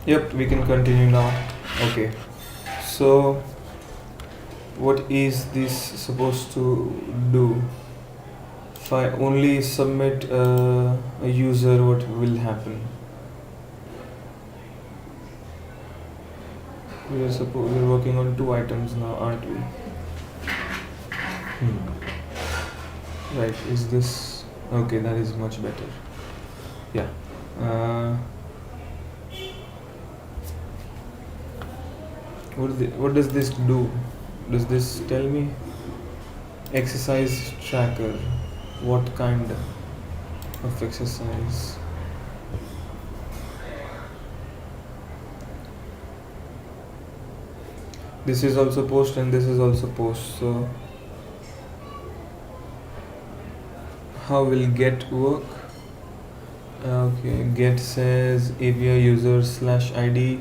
Yep, we can continue now. Okay, so what is this supposed to do? If I only submit a user, what will happen? We're working on 2 items now, aren't we? Right, is this okay? That is much better. Yeah. What does this do? Does this tell me? Exercise tracker. What kind of exercise? This is also post and this is also post. So how will get work? Okay, get says API user /ID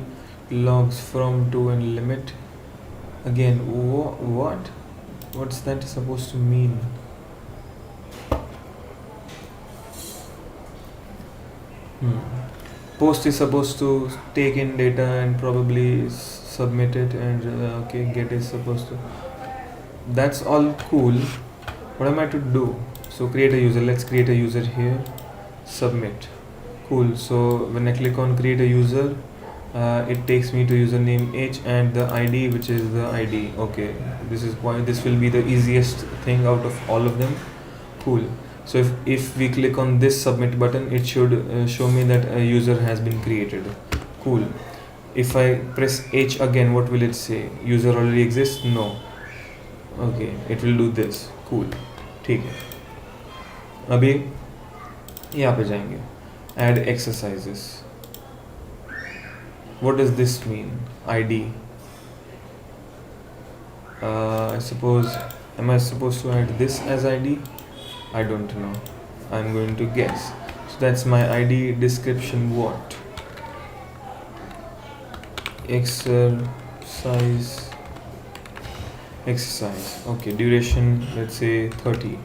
logs from to and limit. Again, what? What's that supposed to mean? Post is supposed to take in data and probably submit it, and okay, get is supposed to. That's all cool. What am I to do? So create a user. Let's create a user here. submit. Cool. So when I click on create a user, it takes me to username H and the ID, which is the ID. Okay, this will be the easiest thing out of all of them. Cool. So if we click on this submit button, it should show me that a user has been created. Cool. If I press H again, what will it say? User already exists? No. Okay, it will do this. Cool. ठीक है. अभी यहाँ पे जाएंगे. Add exercises. What does this mean? ID. I suppose. Am I supposed to add this as ID? I don't know. I'm going to guess. So that's my ID. Description what? Exercise. Okay, duration, let's say 30.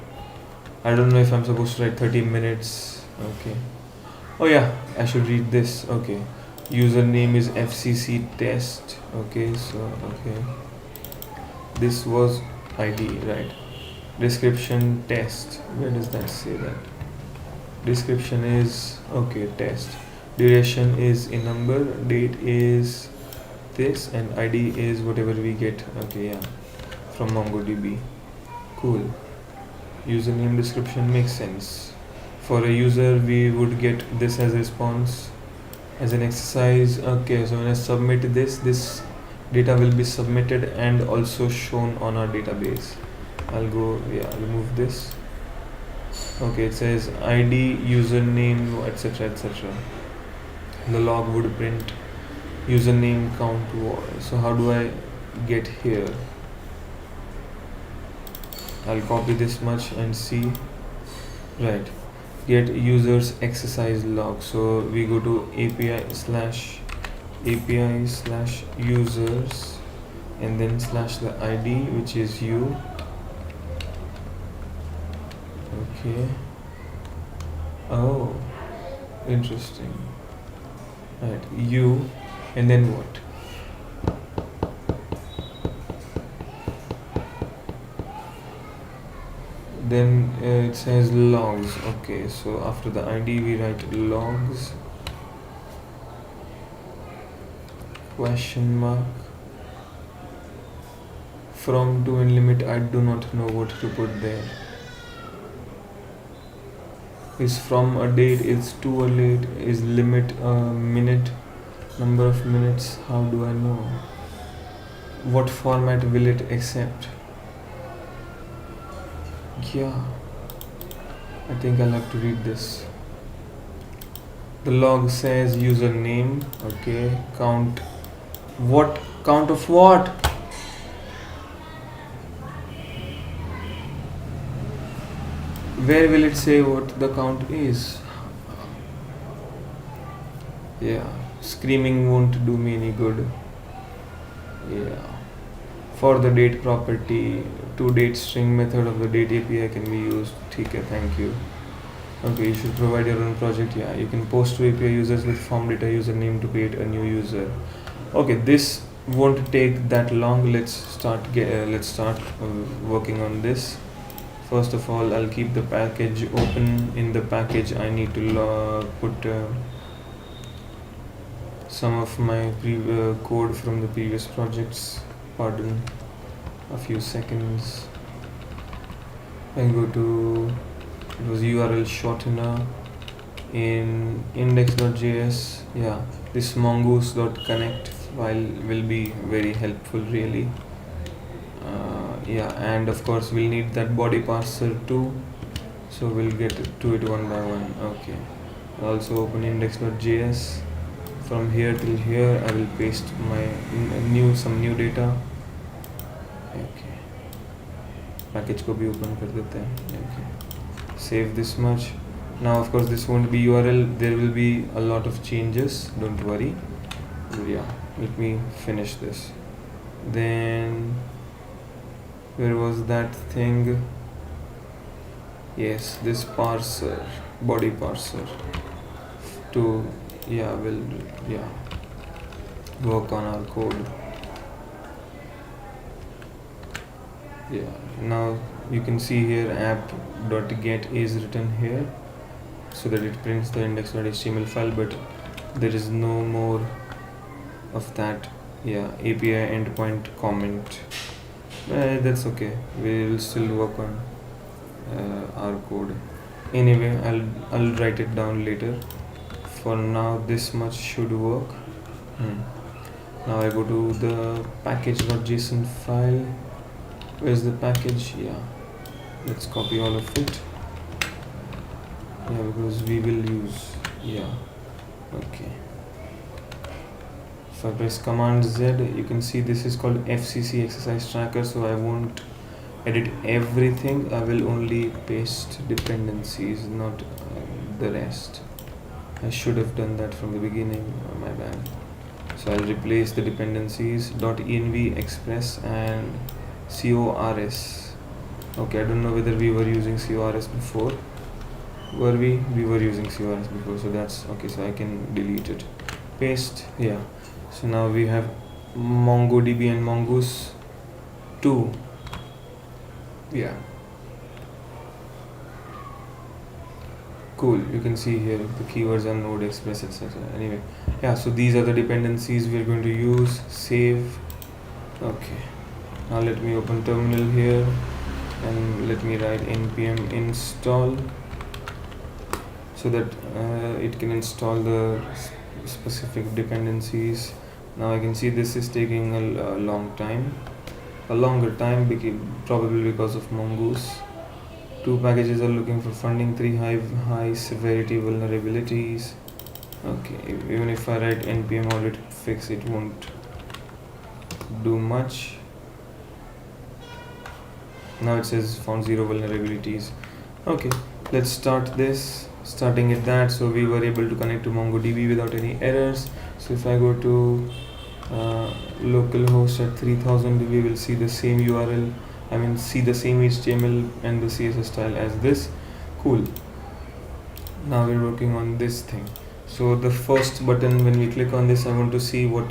I don't know if I'm supposed to write 30 minutes. Okay. Oh yeah, I should read this. Okay. Username is FCC test. Okay, so okay. This was ID, right? Description test. Where does that say that? Description is okay, test. Duration is a number, date is this, and ID is whatever we get. Okay, yeah. From MongoDB. Cool. Username description makes sense. For a user, we would get this as a response, as an exercise. Okay, so when I submit this data will be submitted and also shown on our database. I'll remove this. Okay, it says ID, username, etc, etc. The log would print username count. So how do I get here? I'll copy this much and see. Right, get users exercise log. So we go to API/users and then /the ID, which is you. Okay. Oh, interesting. Right, you, and then what? Then it says logs. Okay, so after the ID we write logs, question mark, from, to, and limit. I do not know what to put there. Is from a date, is to a late, is limit a minute, number of minutes. How do I know? What format will it accept? Yeah, I think I'll have to read this. The log says username. Okay, count. What count of what? Where will it say what the count is? Yeah, screaming won't do me any good. Yeah. For the date property, toDate string method of the date API can be used. Okay, thank you. Okay, you should provide your own project. Yeah, you can post to API users with form data username to create a new user. Okay, this won't take that long. Let's start working on this. First of all, I'll keep the package open. In the package, I need to put some of my code from the previous projects. Pardon, a few seconds. I go to, it was URL shortener in index.js. Yeah, this mongoose.connect file will be very helpful, really. Yeah, and of course we'll need that body parser too, so we'll get to it one by one. Okay, also open index.js. From here till here I will paste my some new data. Okay, package को भी open कर देते हैं. Okay, save this much. Now of course this won't be URL, there will be a lot of changes, don't worry. Yeah, let me finish this. Then where was that thing? Yes, this parser, body parser to work on our code. Yeah, now you can see here app.get is written here, so that it prints the index.html file, but there is no more of that. Yeah, API endpoint comment. That's okay. We'll still work on our code. Anyway, I'll write it down later. For now, this much should work. Now I go to the package.json file. Where's the package? Yeah, let's copy all of it. Yeah, because we will use. Yeah, okay. If I press Command Z, you can see this is called FCC exercise tracker. So I won't edit everything. I will only paste dependencies, not the rest. I should have done that from the beginning. My bad. So I'll replace the dependencies .env express and cors. Okay, I don't know whether we were using cors before. Were we? We were using cors before, so that's okay. So I can delete it. Paste. Yeah. So now we have MongoDB and Mongoose 2. Yeah. Cool. You can see here the keywords are node, express, etc. Anyway, yeah. So these are the dependencies we're going to use. Save. Okay. Now let me open terminal here and let me write npm install so that it can install the specific dependencies. Now I can see this is taking a long time, a longer time, probably because of Mongoose. 2 packages are looking for funding, 3 high severity vulnerabilities. Okay, even if I write npm audit fix, it won't do much. Now it says found 0 vulnerabilities. Okay, let's start this. Starting at that, so we were able to connect to MongoDB without any errors. So if I go to localhost at 3000, we will see the same URL. I mean, see the same HTML and the CSS style as this. Cool. Now we're working on this thing. So the first button, when we click on this, I want to see what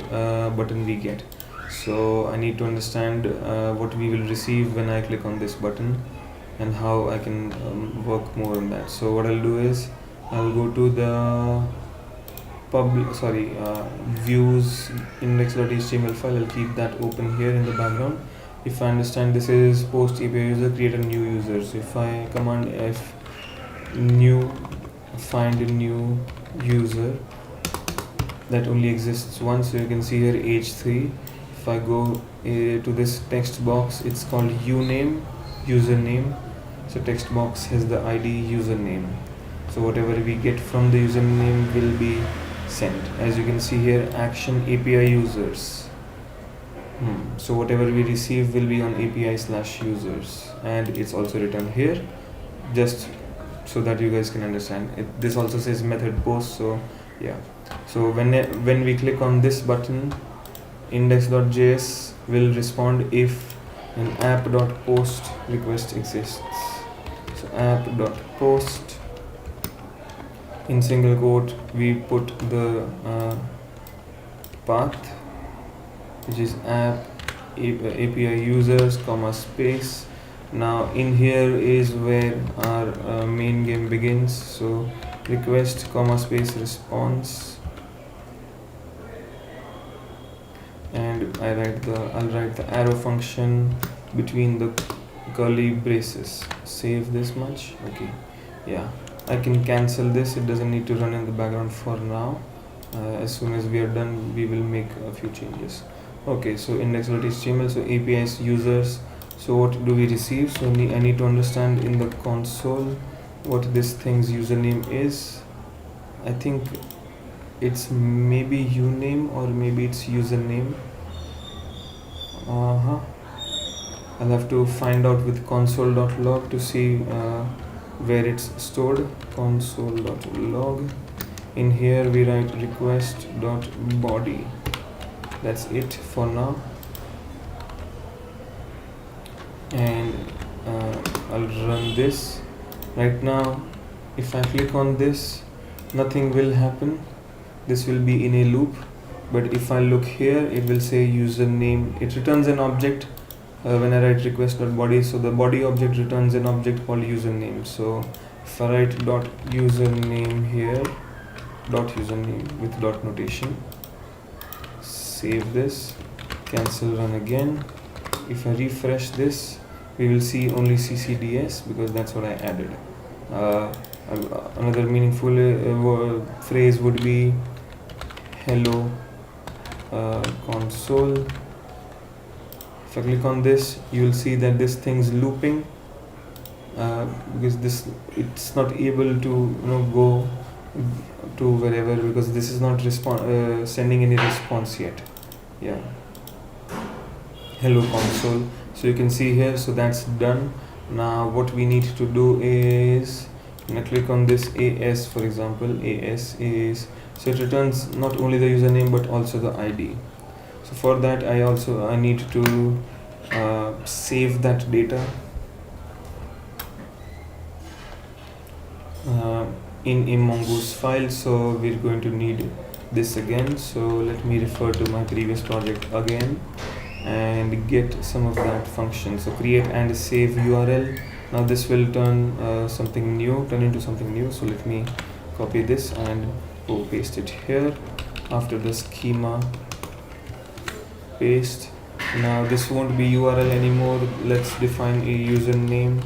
button we get. So I need to understand what we will receive when I click on this button, and how I can work more on that. So what I'll do is I'll go to the views index.html file. I'll keep that open here in the background. If I understand, this is post API user, create a new user. So if I command F new, find a new user that only exists once. So you can see here h3. If I go to this text box, it's called uname, username. So text box has the ID username. So whatever we get from the username will be sent. As you can see here, action API users. So whatever we receive will be on API/users, and it's also written here, just so that you guys can understand. This also says method post. So yeah. So when we click on this button, index.js will respond if an app.post request exists. So app.post, in single quote we put the path, which is app API users, comma space. Now in here is where our main game begins. So request, comma space, response, and I'll write the arrow function between the curly braces. Save this much. Okay, yeah, I can cancel this. It doesn't need to run in the background for now. As soon as we are done, we will make a few changes. Okay, so index.html, so APIs users. So what do we receive? So I need to understand in the console what this thing's username is. I think it's maybe uname or maybe it's username. I'll have to find out with console.log to see where it's stored. Console.log. In here we write request.body. That's it for now. And I'll run this. Right now, if I click on this, nothing will happen. This will be in a loop. But if I look here, it will say username. It returns an object when I write request.body. So the body object returns an object called username. So If I write dot username here, dot username with dot notation, save this, cancel, run again. If I refresh this, we will see only ccds because that's what I added. Another meaningful phrase would be hello console. If I click on this, you will see that this thing's looping because it's not able to go to wherever because this is not sending any response yet. Yeah, hello console. So you can see here, so that's done. Now what we need to do is click on this AS, for example. AS is, so it returns not only the username but also the ID. So for that I need to save that data in a mongoose file. So we're going to need this again. So let me refer to my previous project again and get some of that function. So create and save URL. Now this will turn into something new. So let me copy this and paste it here after the schema paste. Now this won't be URL anymore. Let's define a username,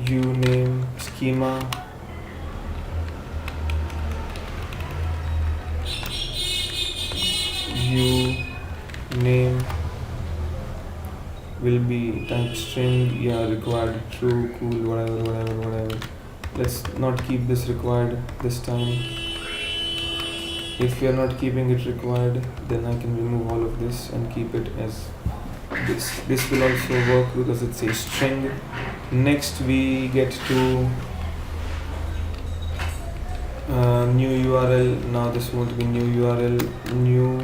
uname, schema, uname will be type string, required true, cool, whatever. Let's not keep this required this time. If we are not keeping it required, then I can remove all of this and keep it as this. This will also work because it's a string. Next we get to new URL. Now this won't be new URL. New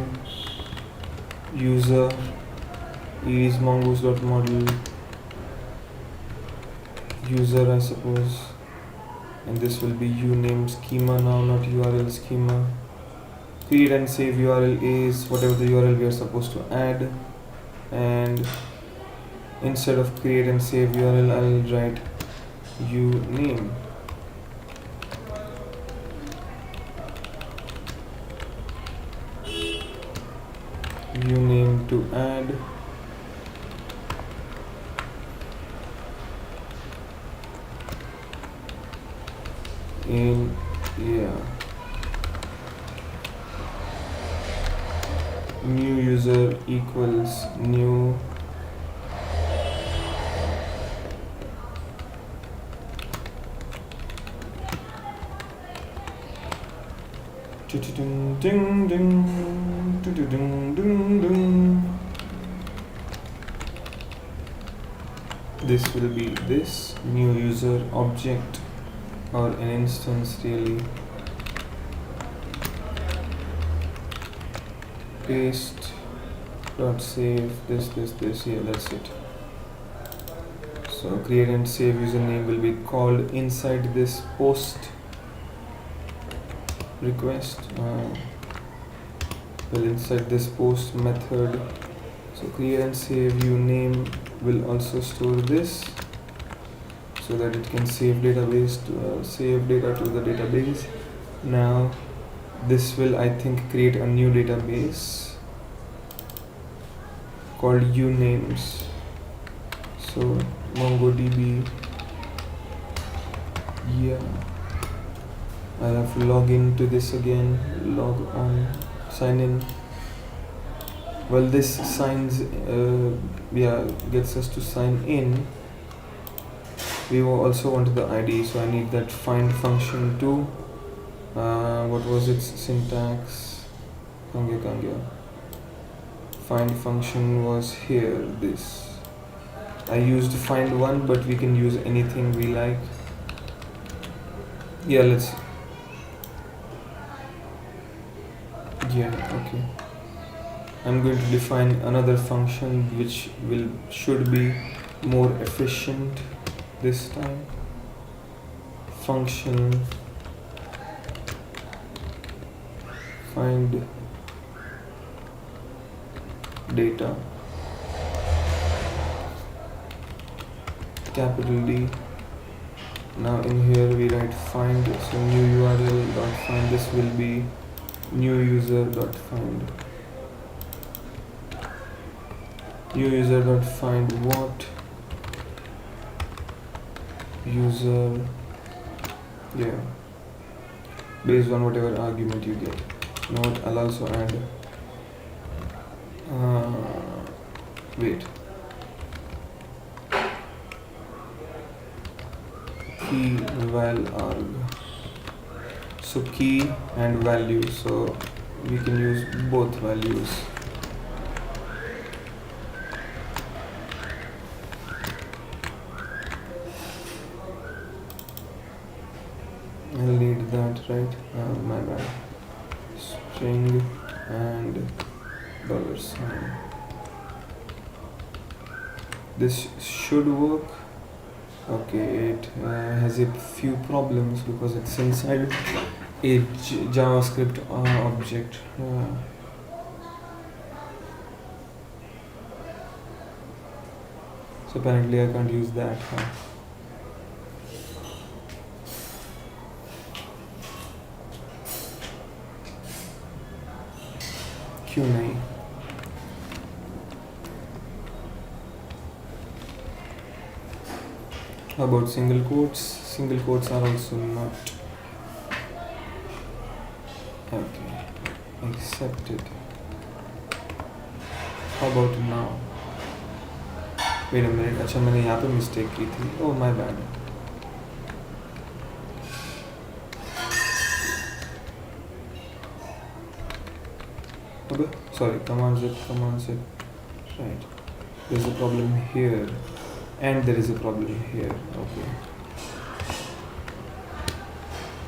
user is mongoose.model user, I suppose, and this will be uname schema now, not URL schema. Create and save URL is whatever the URL we are supposed to add, and instead of create and save URL I'll write uname. Uname to add. In new user equals new this will be this new user object or an instance really. Paste dot save this, yeah, that's it. So create and save username will be called inside this post request, inside this post method. So create and save uname will also store this so that it can save data to the database. Now this will, I think, create a new database called unames. So MongoDB, I have to log into this again, log on, sign in. Well, this gets us to sign in. We also want the ID, so I need that find function too. What was its syntax? Kangya. Find function was here, this. I used find one, but we can use anything we like. Okay. I'm going to define another function which should be more efficient this time. Function find data, capital D, Now in here we write find, so new URL dot find, this will be new user dot find. New user dot find what? User, yeah, based on whatever argument you get. Note, I'll also add wait, key val arg, so key and value, so we can use both values. I'll need that, right? My bad. String and $sign. This should work. Okay, it has a few problems because it's inside a JavaScript object. So apparently I can't use that. क्यों नहीं? How about single quotes? Single quotes are also not okay. Accepted. How about now? Wait a minute. अच्छा मैंने यहाँ पे mistake की थी. Oh my bad. Sorry, command zip. Right. There's a problem here, and there is a problem here. Okay.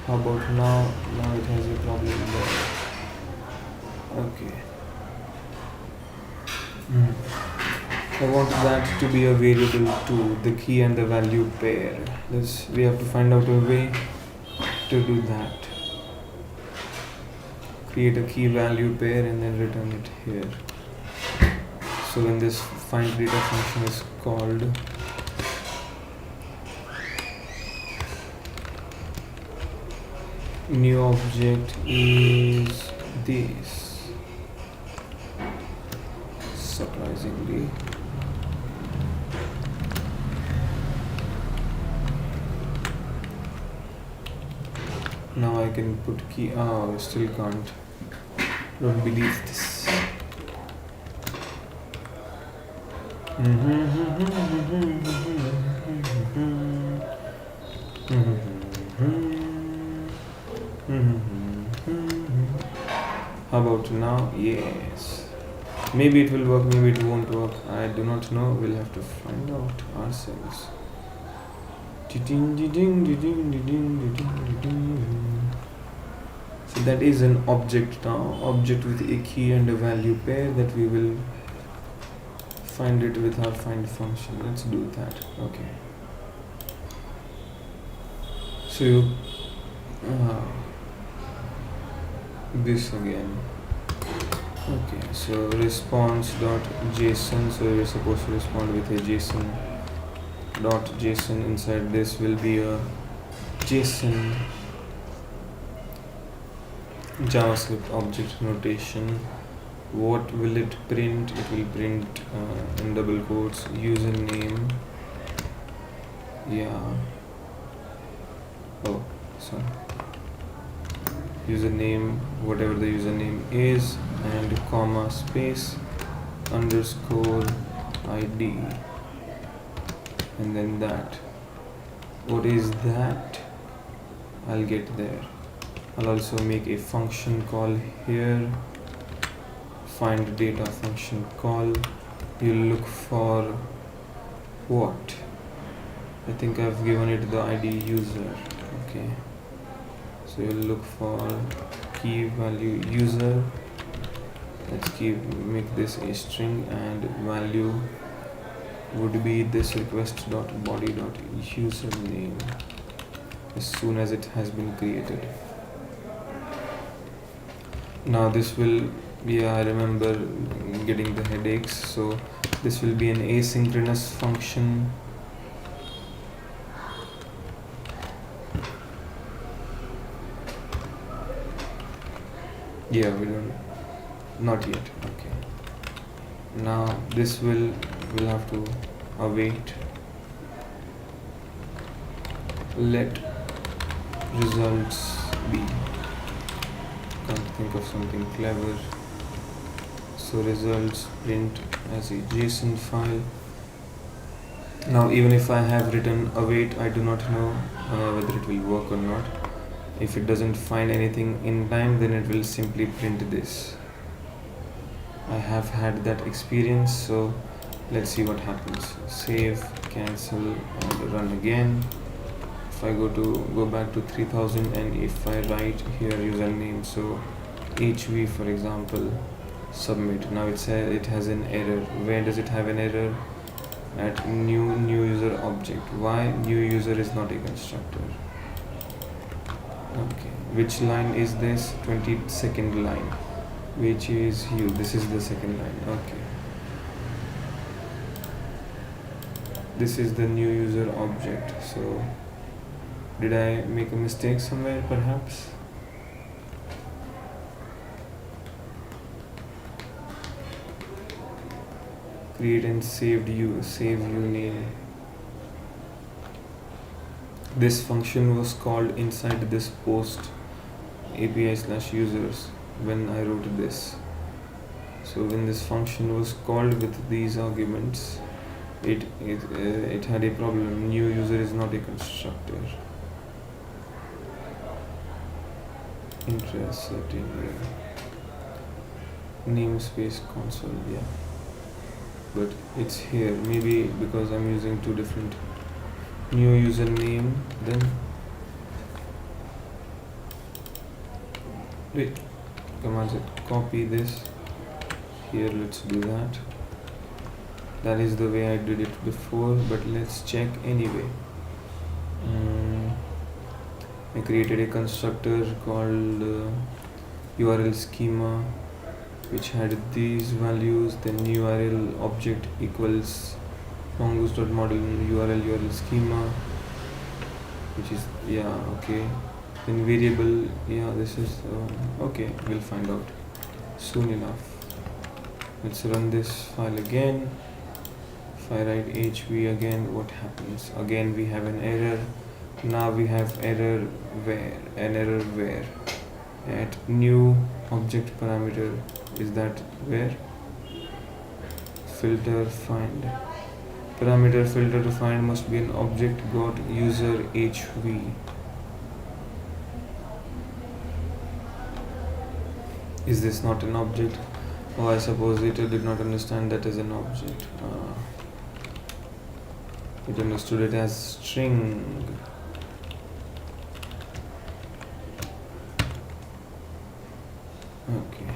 How about now? Now it has a problem there. Okay. I want that to be a variable too, the key and the value pair. We have to find out a way to do that. Create a key value pair and then return it here. So when this find data function is called, new object is this. Surprisingly, now I can put key. Oh, I still can't. Don't believe this. How about now? Yes. Maybe it will work, maybe it won't work. I do not know. We'll have to find out ourselves. So that is an object now. Object with a key and a value pair that we will find it with our find function. Let's do that. Okay. So this again. Okay, so response.json, so we're supposed to respond with a JSON.json. Inside this will be a JSON JavaScript object notation. What will it print? It will print in double quotes username. Yeah. Oh, sorry. Username, whatever the username is, and comma space underscore ID, and then that. What is that? I'll get there. I'll also make a function call here, find data function call. You'll look for what? I think I've given it the ID user. Okay, so you'll look for key value user. Let's make this a string, and value would be this request.body.username as soon as it has been created. Now this will, I remember getting the headaches. So this will be an asynchronous function. Yeah, we don't, not yet. Okay, now this will have to await. Let results be. Can't think of something clever. So results print as a JSON file. Now even if I have written await, I do not know whether it will work or not. If it doesn't find anything in time, then it will simply print this. I have had that experience, so let's see what happens. Save, cancel, and run again. If I go back to 3000, and if I write here username, so HV for example, submit. Now it says it has an error. Where does it have an error? At new user object. Why new user is not a constructor? Okay, which line is this? 22nd line, which is you. This is the second line. Okay, this is the new user object. So did I make a mistake somewhere perhaps? Create and save you name. This function was called inside this post API/users when I wrote this. So when this function was called with these arguments, it had a problem. New user is not a constructor. Interest setting, namespace console, yeah, but it's here. Maybe because I'm using two different new username. Then wait, command set copy this here. Let's do that. That is the way I did it before, but let's check anyway. I created a constructor called URL schema, which had these values. Then URL object equals mongoose.model URL schema, which is, yeah, okay. Then variable, yeah, this is okay, we'll find out soon enough. Let's run this file again. If I write HV again, what happens? Again we have an error. Now we have error where at new object parameter. Is that where? Filter find. Parameter filter to find must be an object got user HV. Is this not an object? Oh, I suppose it did not understand that as an object. It understood it as string. Okay.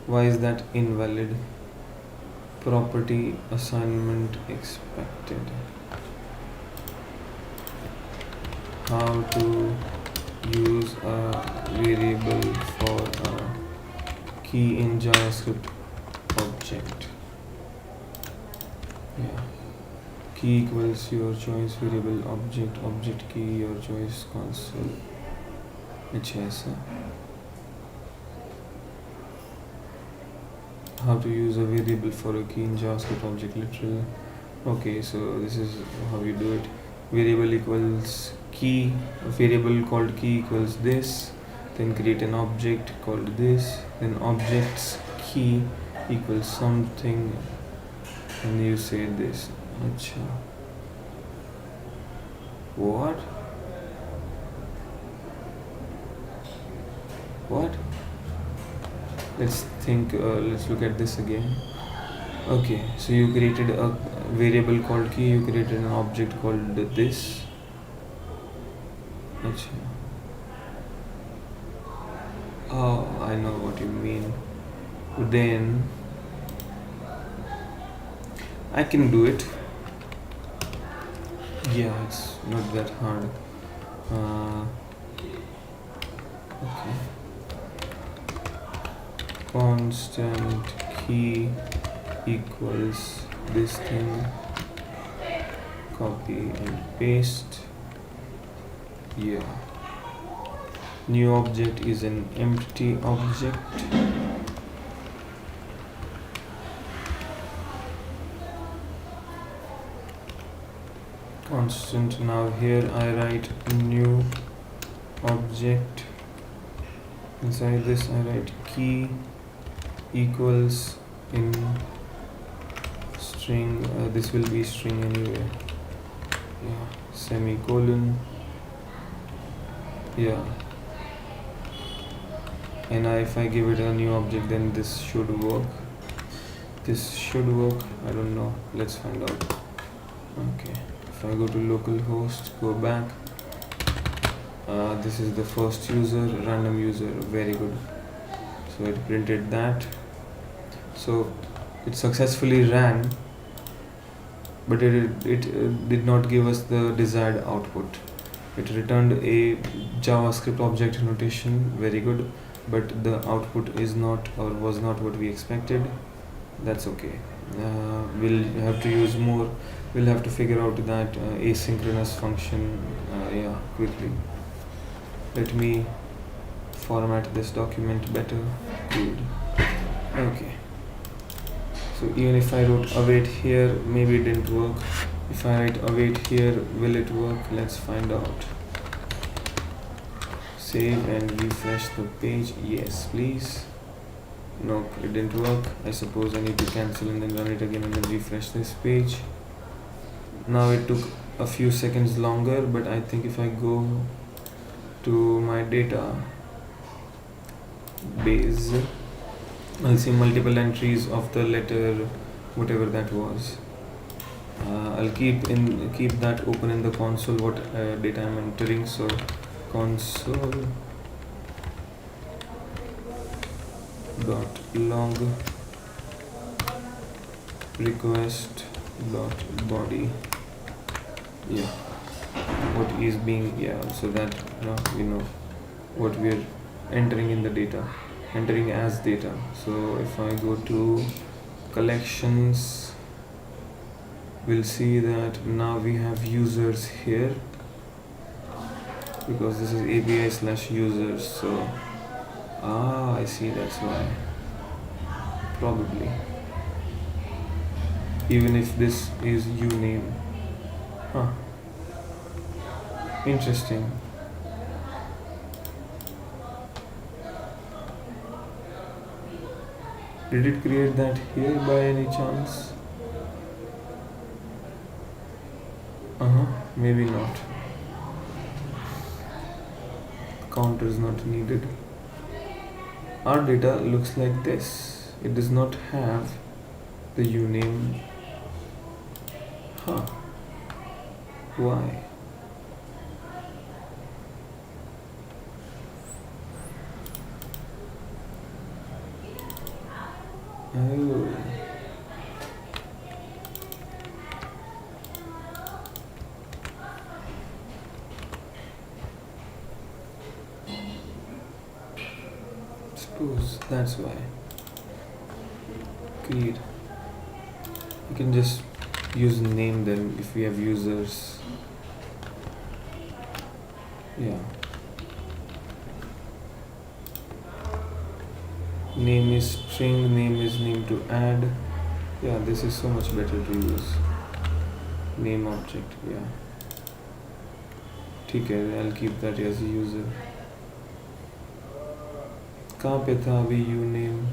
Why is that invalid? Property assignment expected. How to use a variable for a key in JavaScript object. Yeah. Key equals your choice variable object key your choice console. अच्छा ऐसा. How to use a variable for a key in JavaScript object literal. Okay, so this is how you do it. Variable equals key, a variable called key equals this, then create an object called this, then object's key equals something, and you say this. Achha. What? Let's look at this again. Okay, so you created a variable called key, you created an object called this. Achha. Oh, I know what you mean. Then I can do it. Yeah, it's not that hard. Okay. Constant key equals this thing. Copy and paste. Yeah. New object is an empty object. Constant. Now here I write new object. Inside this I write key equals in string. This will be string anyway. Yeah, semicolon. Yeah. And if I give it a new object, then this should work. This should work. I don't know. Let's find out. Okay. If I go to localhost, go back. This is the first user, random user. Very good. So it printed that. So it successfully ran, but it did not give us the desired output. It returned a JavaScript object notation. Very good. But the output is not or was not what we expected. That's okay. We'll have to use more. We'll have to figure out that asynchronous function quickly. Let me format this document better. Good. Okay. So even if I wrote await here, maybe it didn't work. If I write await here, will it work? Let's find out. Save and refresh the page. Yes, please. Nope, it didn't work. I suppose I need to cancel and then run it again and then refresh this page. Now it took a few seconds longer, but I think if I go to my data base, I'll see multiple entries of the letter, whatever that was. I'll keep that open in the console, what data I'm entering. So console dot log request dot body. Yeah, what is being, so that we know what we're entering in the data, entering as data. So if I go to collections, we'll see that now we have users here, because this is API/users. So I see, that's why. Probably. Even if this is uname. Interesting. Did it create that here by any chance? Maybe not. Counter is not needed. Our data looks like this. It does not have the uname. Why? Oh. Suppose that's why. Create. You can just use name then if we have users. Yeah. Name is string, name is name to add. Yeah, this is so much better to use. Name object, yeah. ठीक है, I'll keep that as a user. कहाँ पे था अभी uname?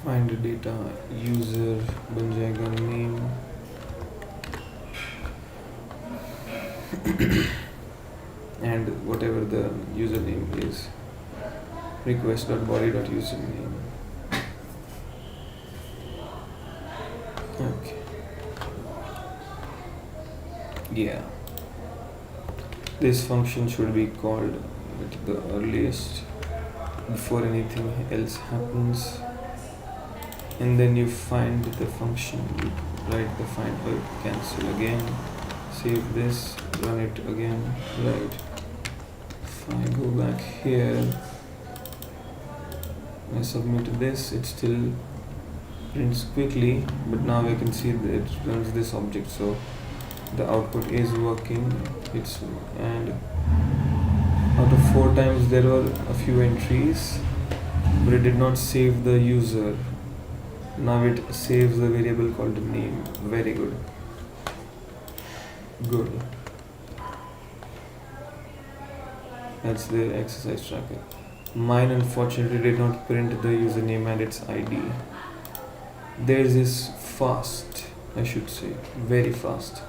Find data, user बन जाएगा name. And whatever the username is, request.body.username. Okay. Yeah. This function should be called at the earliest before anything else happens. And then you find the function, you write the find, cancel again, save this, run it again, right. If I go back here, I submit this, it still prints quickly, but now I can see that it runs this object. So the output is working. And out of 4 times there were a few entries, but it did not save the user. Now it saves the variable called name. Very good. Good. That's the exercise tracker. Mine unfortunately did not print the username and its ID. Theirs is fast, I should say. Very fast.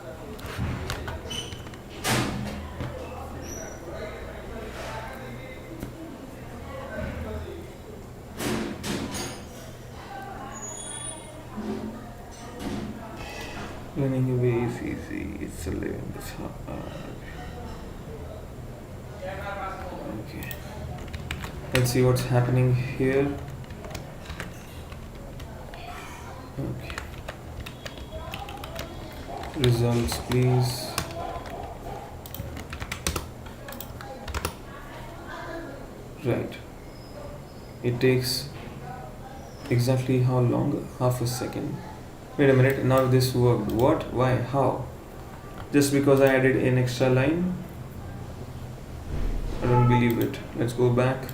Running away is easy, it's a living is hard. Okay. Let's see what's happening here. Okay. Results, please. Right. It takes exactly how long? Half a second. Wait a minute, now this worked. What? Why? How? Just because I added an extra line? I don't believe it. Let's go back,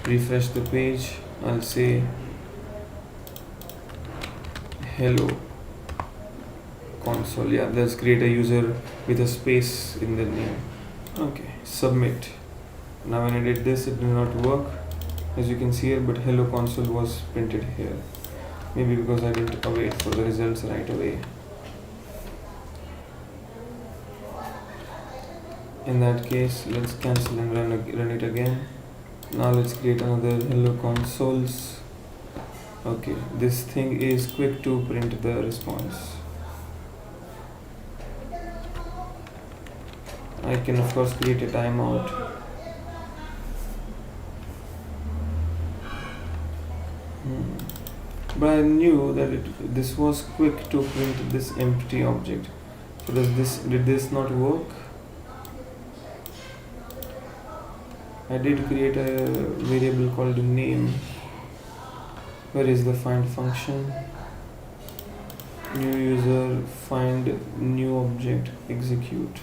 refresh the page. I'll say hello console. Yeah, let's create a user with a space in the name. Okay, submit. Now when I did this, it did not work, as you can see here, but hello console was printed here. Maybe because I didn't await for the results right away. In that case, let's cancel and run it again. Now let's create another hello consoles. Okay, this thing is quick to print the response. I can of course create a timeout. But I knew that this was quick to print this empty object. So did this not work? I did create a variable called name. Where is the find function? New user, find new object, execute.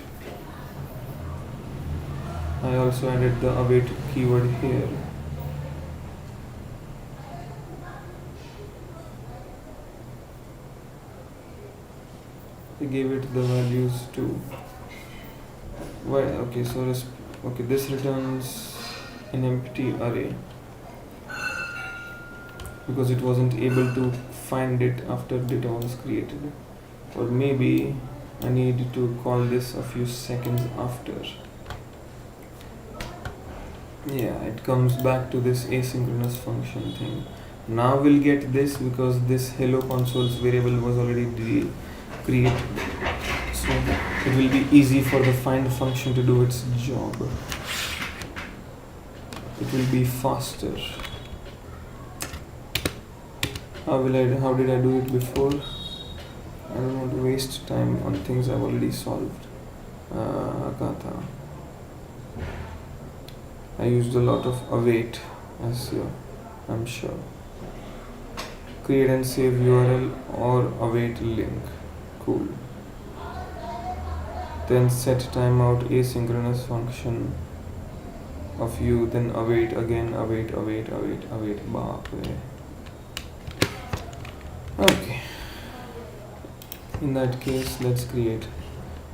I also added the await keyword here. I gave it the values too. Why? Okay, so this returns an empty array because it wasn't able to find it after data was created. Or maybe I need to call this a few seconds after. Yeah, it comes back to this asynchronous function thing. Now we'll get this because this hello consoles variable was already created. So it will be easy for the find function to do its job. It will be faster. How did I do it before? I don't want to waste time on things I've already solved. Agatha. I used a lot of await as I'm sure. Create and save URL or await link. Cool. Then set timeout asynchronous function of you, then await again, await. Baapre. Okay. In that case, let's create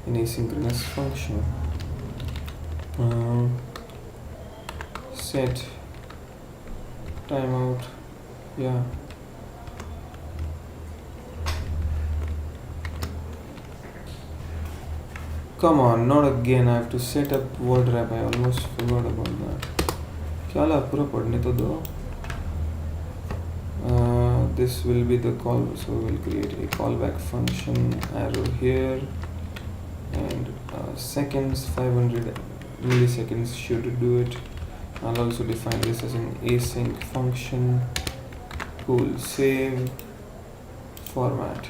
an asynchronous function. Set timeout. Yeah. Come on, not again. I have to set up word wrap. I almost forgot about that. Chala pura padne to do. This will be the call, so we'll create a callback function, arrow here, and seconds, 500 milliseconds should do it. I'll also define this as an async function. Cool. Save, format.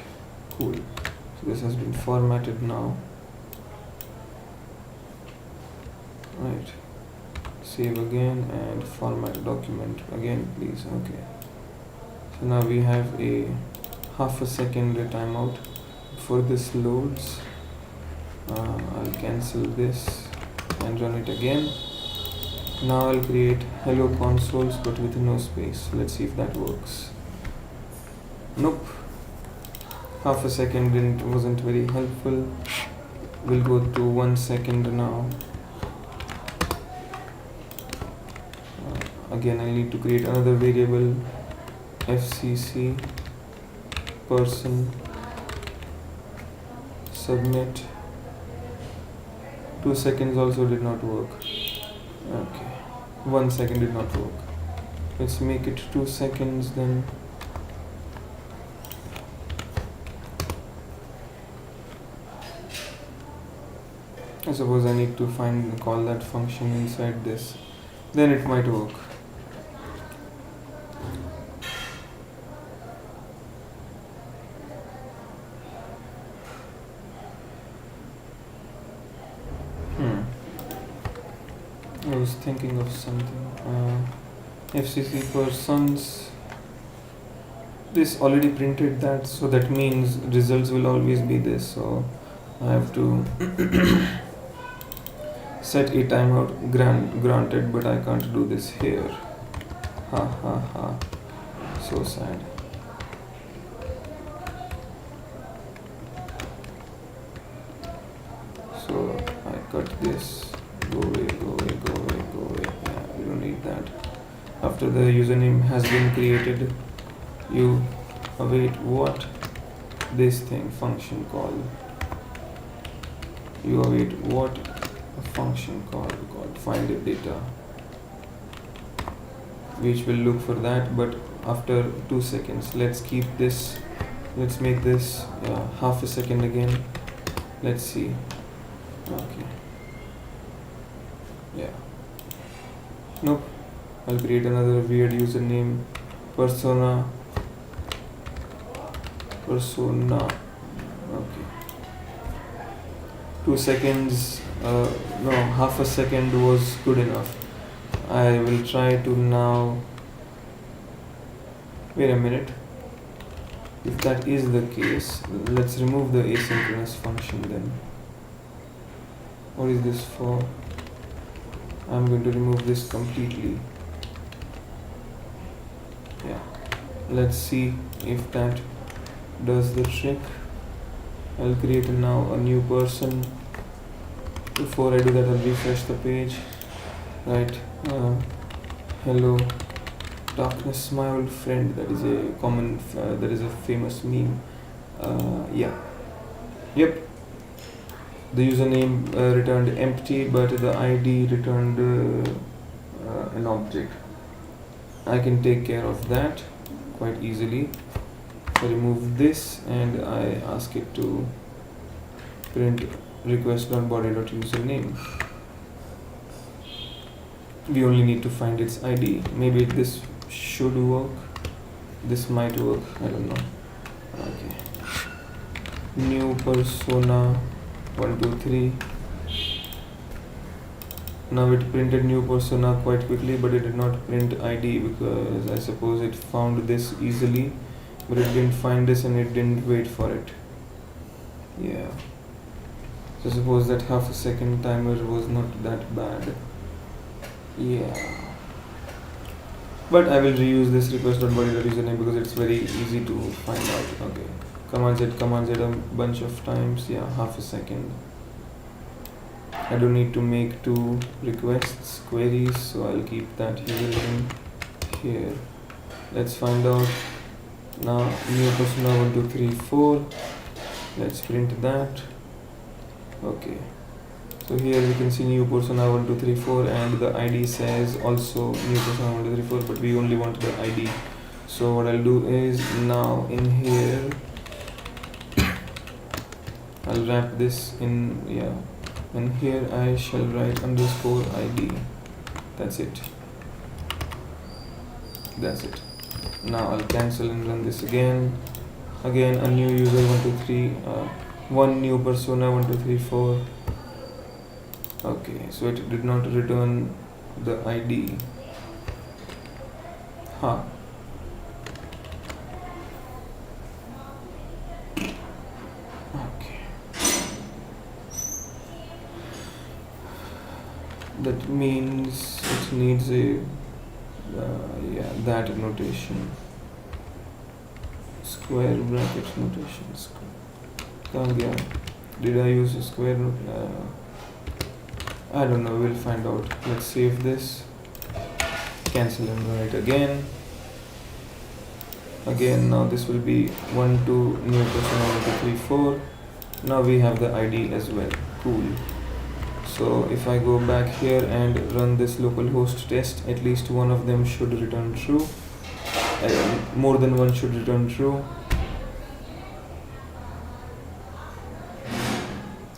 Cool. So this has been formatted now. Right. Save again and format document again, please. Okay. So now we have a half a second timeout before this loads. I'll cancel this and run it again. Now I'll create hello consoles but with no space. Let's see if that works. Nope. Half a second wasn't very helpful. We'll go to 1 second now. Again, I need to create another variable, fcc person submit. 2 seconds also did not work. Okay, 1 second did not work. Let's make it 2 seconds then. I suppose I need to call that function inside this. Then it might work. I was thinking of something. FCC persons. This already printed that, so that means results will always be this. So I have to set a timeout granted, but I can't do this here. Ha ha ha. So sad. So I cut this. Go away, go away, go away, go away. Yeah, we don't need that. After the username has been created, you await what? This thing, function call. You await what? A function called find data, which will look for that, but after 2 seconds. Let's keep this. Let's make this half a second again. Let's see. Okay. Yeah. Nope. I'll create another weird username. Persona. Okay. 2 seconds. No, half a second was good enough. I will try to now. Wait a minute. If that is the case, let's remove the asynchronous function then. What is this for? I'm going to remove this completely. Yeah. Let's see if that does the trick. I'll create now a new person. Before I do that, I'll refresh the page. Right. Hello darkness, my old friend. That is a common that is a famous meme. Yeah. Yep. The username returned empty, but the ID returned an object. I can take care of that quite easily. I remove this and I ask it to print request.body.username. We only need to find its ID. Maybe this should work. This might work. I don't know. Okay. New persona 123. Now it printed new persona quite quickly, but it did not print ID because I suppose it found this easily, but it didn't find this and it didn't wait for it. Yeah. So suppose that half a second timer was not that bad. Yeah. But I will reuse this request.body.username because it's very easy to find out. Okay. Command Z a bunch of times. Yeah, half a second. I don't need to make 2 requests queries, so I'll keep that username here. Let's find out now. New persona 1 2 3 4. Let's print that. Okay. So here we can see new persona 1 2 3 4 and the ID says also new persona 1 2 3 4, but we only want the ID. So what I'll do is now in here I'll wrap this in, yeah, and here I shall write underscore ID. That's it. That's it. Now I'll cancel and run this again. Again a new user 1 2 3 one new persona 1 2 3 4. Okay, so it did not return the ID. Huh. Okay. means it needs a yeah, that notation, square bracket notation. कहाँ गया? Did I use a square I don't know, we'll find out. Let's save this, cancel and write again. Now this will be 1 2 new person 1 2 3 4. Now we have the ID as well. Cool. So if I go back here and run this localhost test, at least one of them should return true. More than one should return true.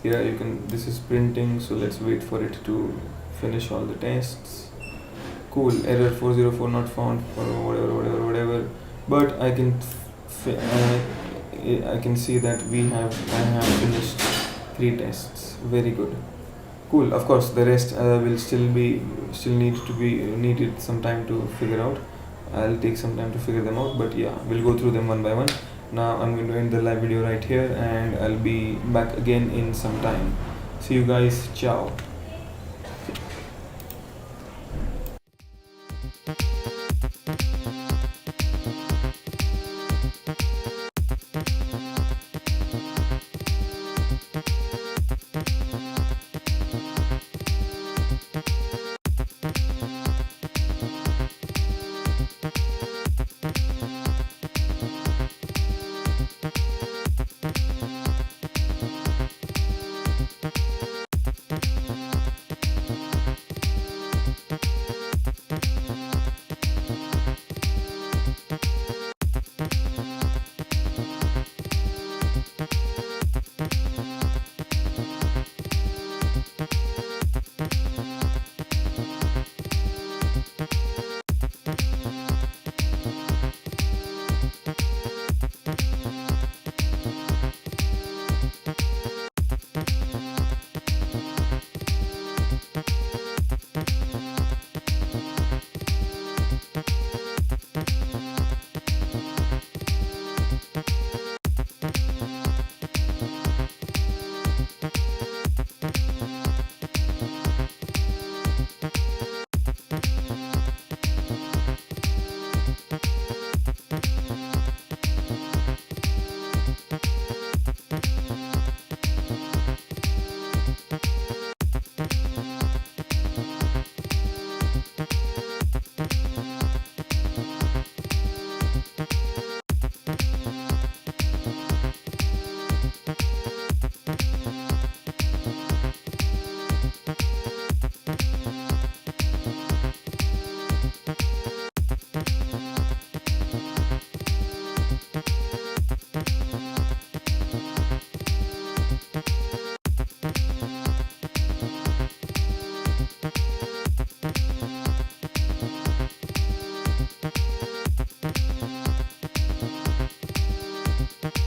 Yeah, you can, this is printing, so let's wait for it to finish all the tests. Cool, error 404 not found, or whatever. But I can I can see that I have finished 3 tests. Very good. Cool. Of course, the rest will still needed some time to figure out. I'll take some time to figure them out, but yeah, we'll go through them one by one. Now I'm going to end the live video right here, and I'll be back again in some time. See you guys. Ciao.